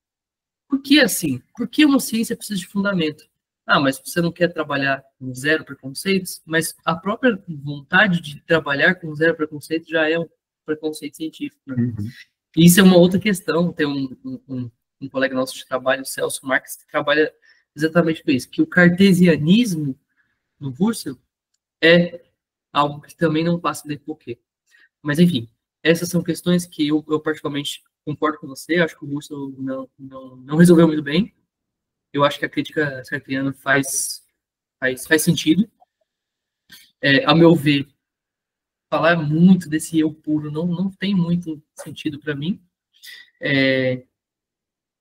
Por que assim? Por que uma ciência precisa de fundamento? Ah, mas você não quer trabalhar com zero preconceitos? Mas a própria vontade de trabalhar com zero preconceitos já é um preconceito científico, né? Uhum. E isso é uma outra questão. Tem um colega nosso de trabalho, o Celso Marques, que trabalha exatamente com isso, que o cartesianismo no Husserl é algo que também não passa de porquê. Mas, enfim, essas são questões que eu particularmente concordo com você, acho que o Husserl não resolveu muito bem. Eu acho que a crítica sartreana faz sentido. A meu ver, falar muito desse eu puro não tem muito sentido para mim.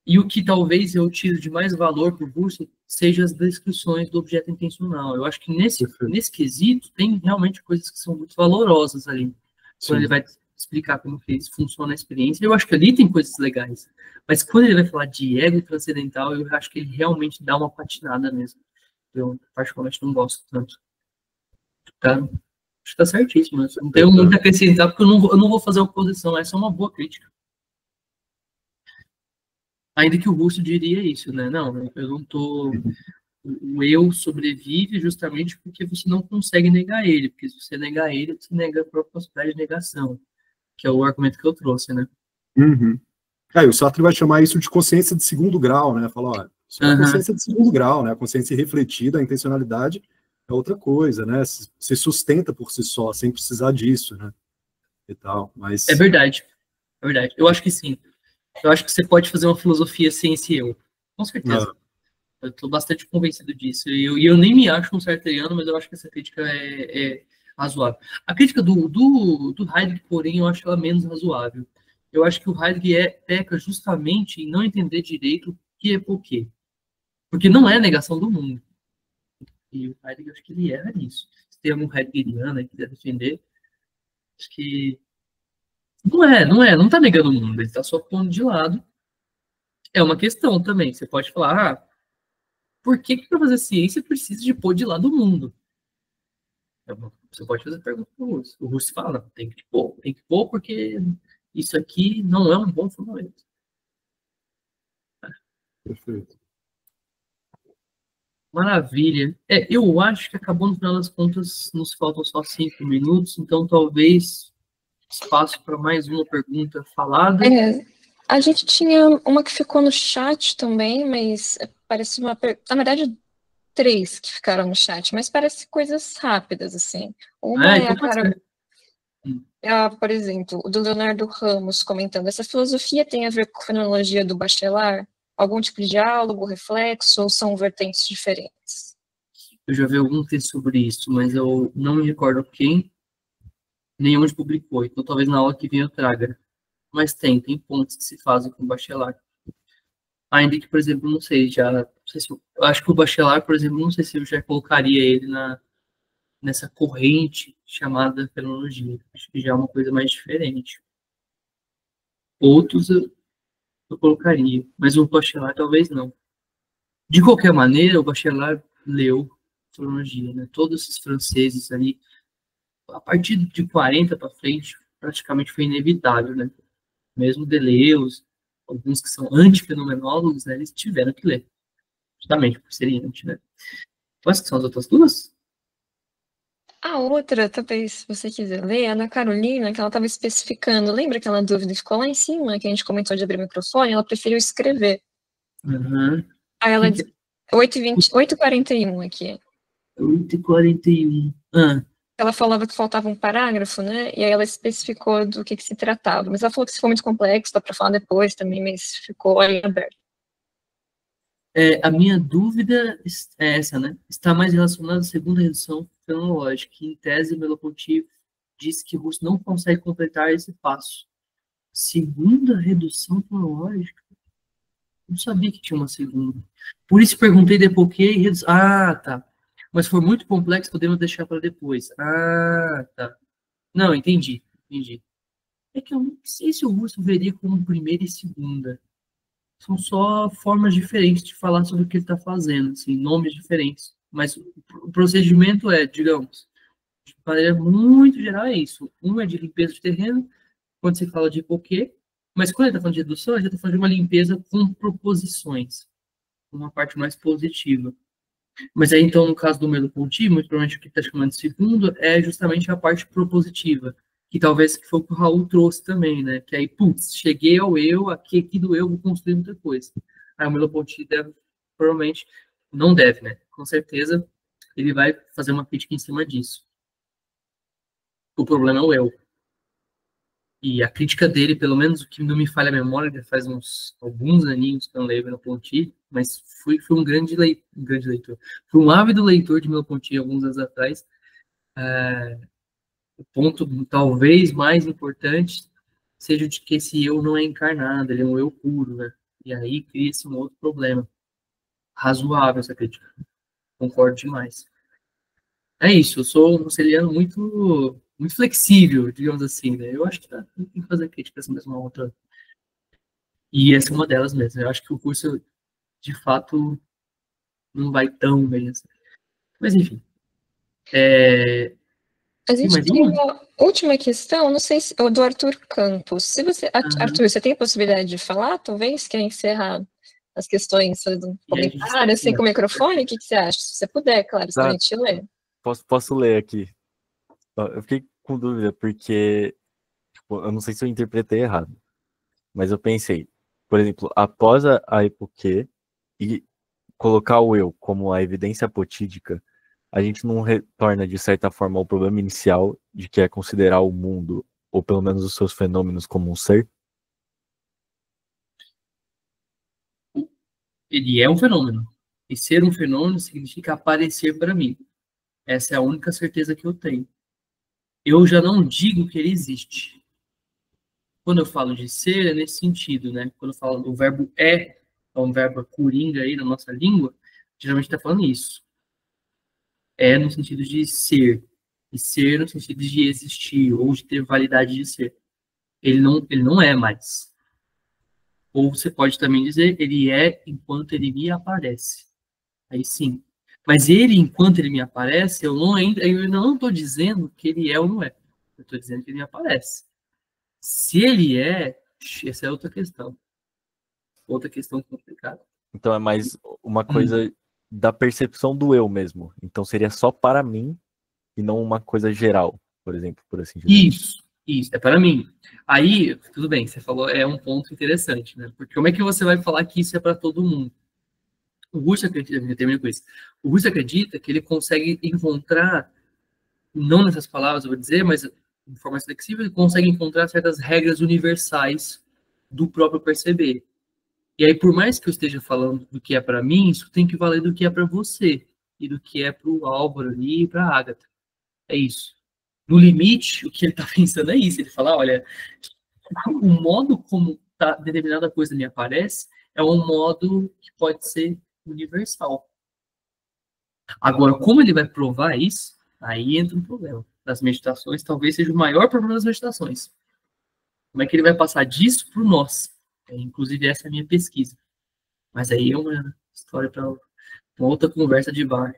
E o que talvez eu tire de mais valor para o Husserl seja as descrições do objeto intencional. Eu acho que nesse quesito tem realmente coisas que são muito valorosas ali. Sim. Quando ele vai explicar como que funciona a experiência, eu acho que ali tem coisas legais. Mas quando ele vai falar de ego transcendental, eu acho que ele realmente dá uma patinada mesmo. Eu particularmente não gosto tanto. Tá? Acho que está certíssimo. Né? Não tenho muito a acrescentar, porque eu não vou fazer oposição. Essa é uma boa crítica. Ainda que o Husserl diria isso, né? Não, eu não tô... O eu sobrevive justamente porque você não consegue negar ele. Porque se você negar ele, você nega a própria possibilidade de negação. Que é o argumento que eu trouxe, né? Uhum. O Sartre vai chamar isso de consciência de segundo grau, né? Falar, olha, isso é consciência de segundo grau, né? A consciência refletida, a intencionalidade é outra coisa, né? Se sustenta por si só, sem precisar disso, né? E tal, mas... É verdade. Eu acho que sim. Eu acho que você pode fazer uma filosofia sem esse eu. Com certeza. Eu estou bastante convencido disso. E eu nem me acho um sartreano, mas eu acho que essa crítica é razoável. A crítica do Heidegger, porém, eu acho ela menos razoável. Eu acho que o Heidegger peca justamente em não entender direito o que é porquê. Porque não é negação do mundo. E o Heidegger, acho que ele erra nisso. Se tem algum heideggeriano aí que quiser defender, acho que não está negando o mundo, ele está só pondo de lado. É uma questão também. Você pode falar, por que para fazer ciência precisa de pôr de lado o mundo? Você pode fazer a pergunta para o Russo. O Russo fala, tem que pôr porque isso aqui não é um bom fundamento. Perfeito. Maravilha. Eu acho que acabou no final das contas, nos faltam só 5 minutos, então talvez espaço para mais uma pergunta falada. A gente tinha uma que ficou no chat também, mas parece uma pergunta. Na verdade, 3 que ficaram no chat, mas parece coisas rápidas, assim. Uma Por exemplo, o do Leonardo Ramos comentando, essa filosofia tem a ver com a fenomenologia do Bachelard? Algum tipo de diálogo, reflexo, ou são vertentes diferentes? Eu já vi algum texto sobre isso, mas eu não me recordo quem, nem onde publicou. Então, talvez na aula que vem eu traga. Mas tem pontos que se fazem com o Bachelard. Ainda que, por exemplo, não sei, não sei se eu acho que o Bachelard, por exemplo, não sei se eu já colocaria ele nessa corrente chamada fenomenologia. Acho que já é uma coisa mais diferente. Outros eu colocaria, mas o Bachelard talvez não. De qualquer maneira, o Bachelard leu fenomenologia, né? Todos esses franceses ali, a partir de 40 para frente, praticamente foi inevitável, né? Mesmo Deleuze, alguns que são antifenomenólogos, né, eles tiveram que ler, justamente por serem anti, né? Quais que são as outras duas? A outra, talvez, se você quiser ler, é a Ana Carolina, que ela estava especificando. Lembra aquela dúvida ficou lá em cima, que a gente comentou de abrir o microfone? Ela preferiu escrever. Uhum. Aí ela diz 8h41 aqui. 8h41. Ela falava que faltava um parágrafo, né? E aí ela especificou do que se tratava. Mas ela falou que se for muito complexo, dá para falar depois também, mas ficou aí aberto. A minha dúvida é essa, né? Está mais relacionada à segunda redução fenomenológica, que em tese o Merleau-Ponty diz que Russo não consegue completar esse passo. Segunda redução fenomenológica? Não sabia que tinha uma segunda. Por isso perguntei depois que redução. Ah, tá. Mas foi muito complexo, podemos deixar para depois. Ah, tá. Não, entendi. É que eu não sei se o Russo veria como primeira e segunda. São só formas diferentes de falar sobre o que ele está fazendo, assim, nomes diferentes. Mas o procedimento é, digamos, de maneira muito geral, é isso. Um é de limpeza de terreno, quando se fala de hipoquê, mas quando ele está falando de redução, ele está falando de uma limpeza com proposições, uma parte mais positiva. Mas aí, então, no caso do Merleau-Ponty, muito provavelmente o que está chamando de segundo é justamente a parte propositiva, que talvez foi o que o Raul trouxe também, né? Que aí, putz, cheguei ao eu, aqui do eu, vou construir muita coisa. Aí o Merleau-Ponty deve, provavelmente, não deve, né? Com certeza, ele vai fazer uma crítica em cima disso. O problema é o eu. E a crítica dele, pelo menos o que não me falha a memória, já faz alguns aninhos que eu não leio Merleau-Ponty, mas fui um grande leitor. Fui um ávido leitor de Merleau-Ponty alguns anos atrás. O ponto talvez mais importante seja de que esse eu não é encarnado, ele é um eu puro, né? E aí cria-se um outro problema. Razoável essa crítica. Concordo demais. É isso, eu sou um Celiano muito flexível, digamos assim, né? Eu acho que tem que fazer críticas mesmo a outra. E essa é uma delas mesmo. Eu acho que o curso, de fato, não vai tão bem assim. Mas, enfim. A gente tem uma última questão, não sei se do Arthur Campos. Se você, Arthur, você tem a possibilidade de falar, talvez, quer encerrar as questões do comentário, assim, com o microfone? O que você acha? Se você puder, claro, se a gente ler. Posso ler aqui. Eu fiquei com dúvida, porque tipo, eu não sei se eu interpretei errado, mas eu pensei, por exemplo, após a hipoquê e colocar o eu como a evidência apotídica, a gente não retorna, de certa forma, ao problema inicial de que é considerar o mundo, ou pelo menos os seus fenômenos, como um ser? Ele é um fenômeno. E ser um fenômeno significa aparecer para mim. Essa é a única certeza que eu tenho. Eu já não digo que ele existe. Quando eu falo de ser, é nesse sentido, né? Quando eu falo do verbo é um verbo coringa aí na nossa língua, geralmente está falando isso. É no sentido de ser. E ser no sentido de existir, ou de ter validade de ser. Ele não é mais. Ou você pode também dizer, ele é enquanto ele me aparece. Aí sim. Mas ele, enquanto ele me aparece, eu ainda não estou dizendo que ele é ou não é. Eu estou dizendo que ele me aparece. Se ele é, essa é outra questão. Outra questão complicada. Então é mais uma coisa da percepção do eu mesmo. Então seria só para mim e não uma coisa geral, por exemplo, por assim dizer. Isso, é para mim. Aí, tudo bem, você falou, é um ponto interessante, né? Porque como é que você vai falar que isso é para todo mundo? O Russo acredita, eu termino com isso. O Russo acredita que ele consegue encontrar, não nessas palavras, eu vou dizer, mas de forma mais flexível, ele consegue encontrar certas regras universais do próprio perceber. E aí, por mais que eu esteja falando do que é para mim, isso tem que valer do que é para você, e do que é para o Álvaro ali e para a Agatha. É isso. No limite, o que ele está pensando é isso. Ele fala, olha, o modo como determinada coisa me aparece é um modo que pode ser universal. Agora, como ele vai provar isso, aí entra um problema. Das meditações, talvez seja o maior problema das meditações. Como é que ele vai passar disso para nós? Inclusive, essa é a minha pesquisa. Mas aí é uma história para uma outra conversa de bar.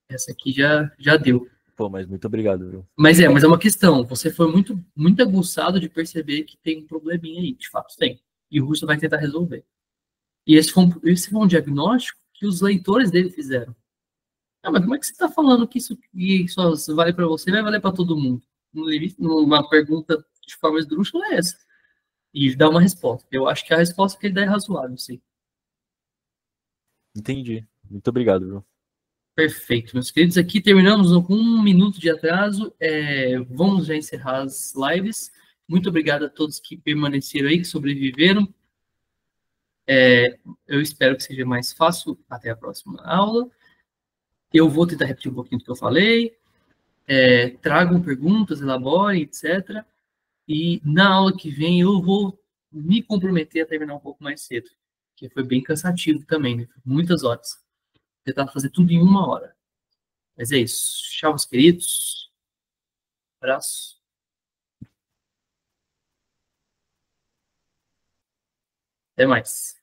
Essa aqui já deu. Pô, mas muito obrigado, viu? Mas é uma questão. Você foi muito aguçado de perceber que tem um probleminha aí. De fato, tem. E o Russo vai tentar resolver. E esse foi um diagnóstico que os leitores dele fizeram. Ah, mas como é que você está falando que isso só vale para você, vai valer para todo mundo? Uma pergunta de forma esdrúxula é essa. E dá uma resposta. Eu acho que a resposta que ele dá é razoável, sim. Entendi. Muito obrigado, viu? Perfeito, meus queridos. Aqui terminamos com 1 minuto de atraso. Vamos já encerrar as lives. Muito obrigado a todos que permaneceram aí, que sobreviveram. Eu espero que seja mais fácil até a próxima aula. Eu vou tentar repetir um pouquinho do que eu falei. Tragam perguntas, elaborem, etc. E na aula que vem eu vou me comprometer a terminar um pouco mais cedo, que foi bem cansativo também, né? Muitas horas. Vou tentar fazer tudo em 1 hora. Mas é isso. Tchau, meus queridos. Abraço. Até mais.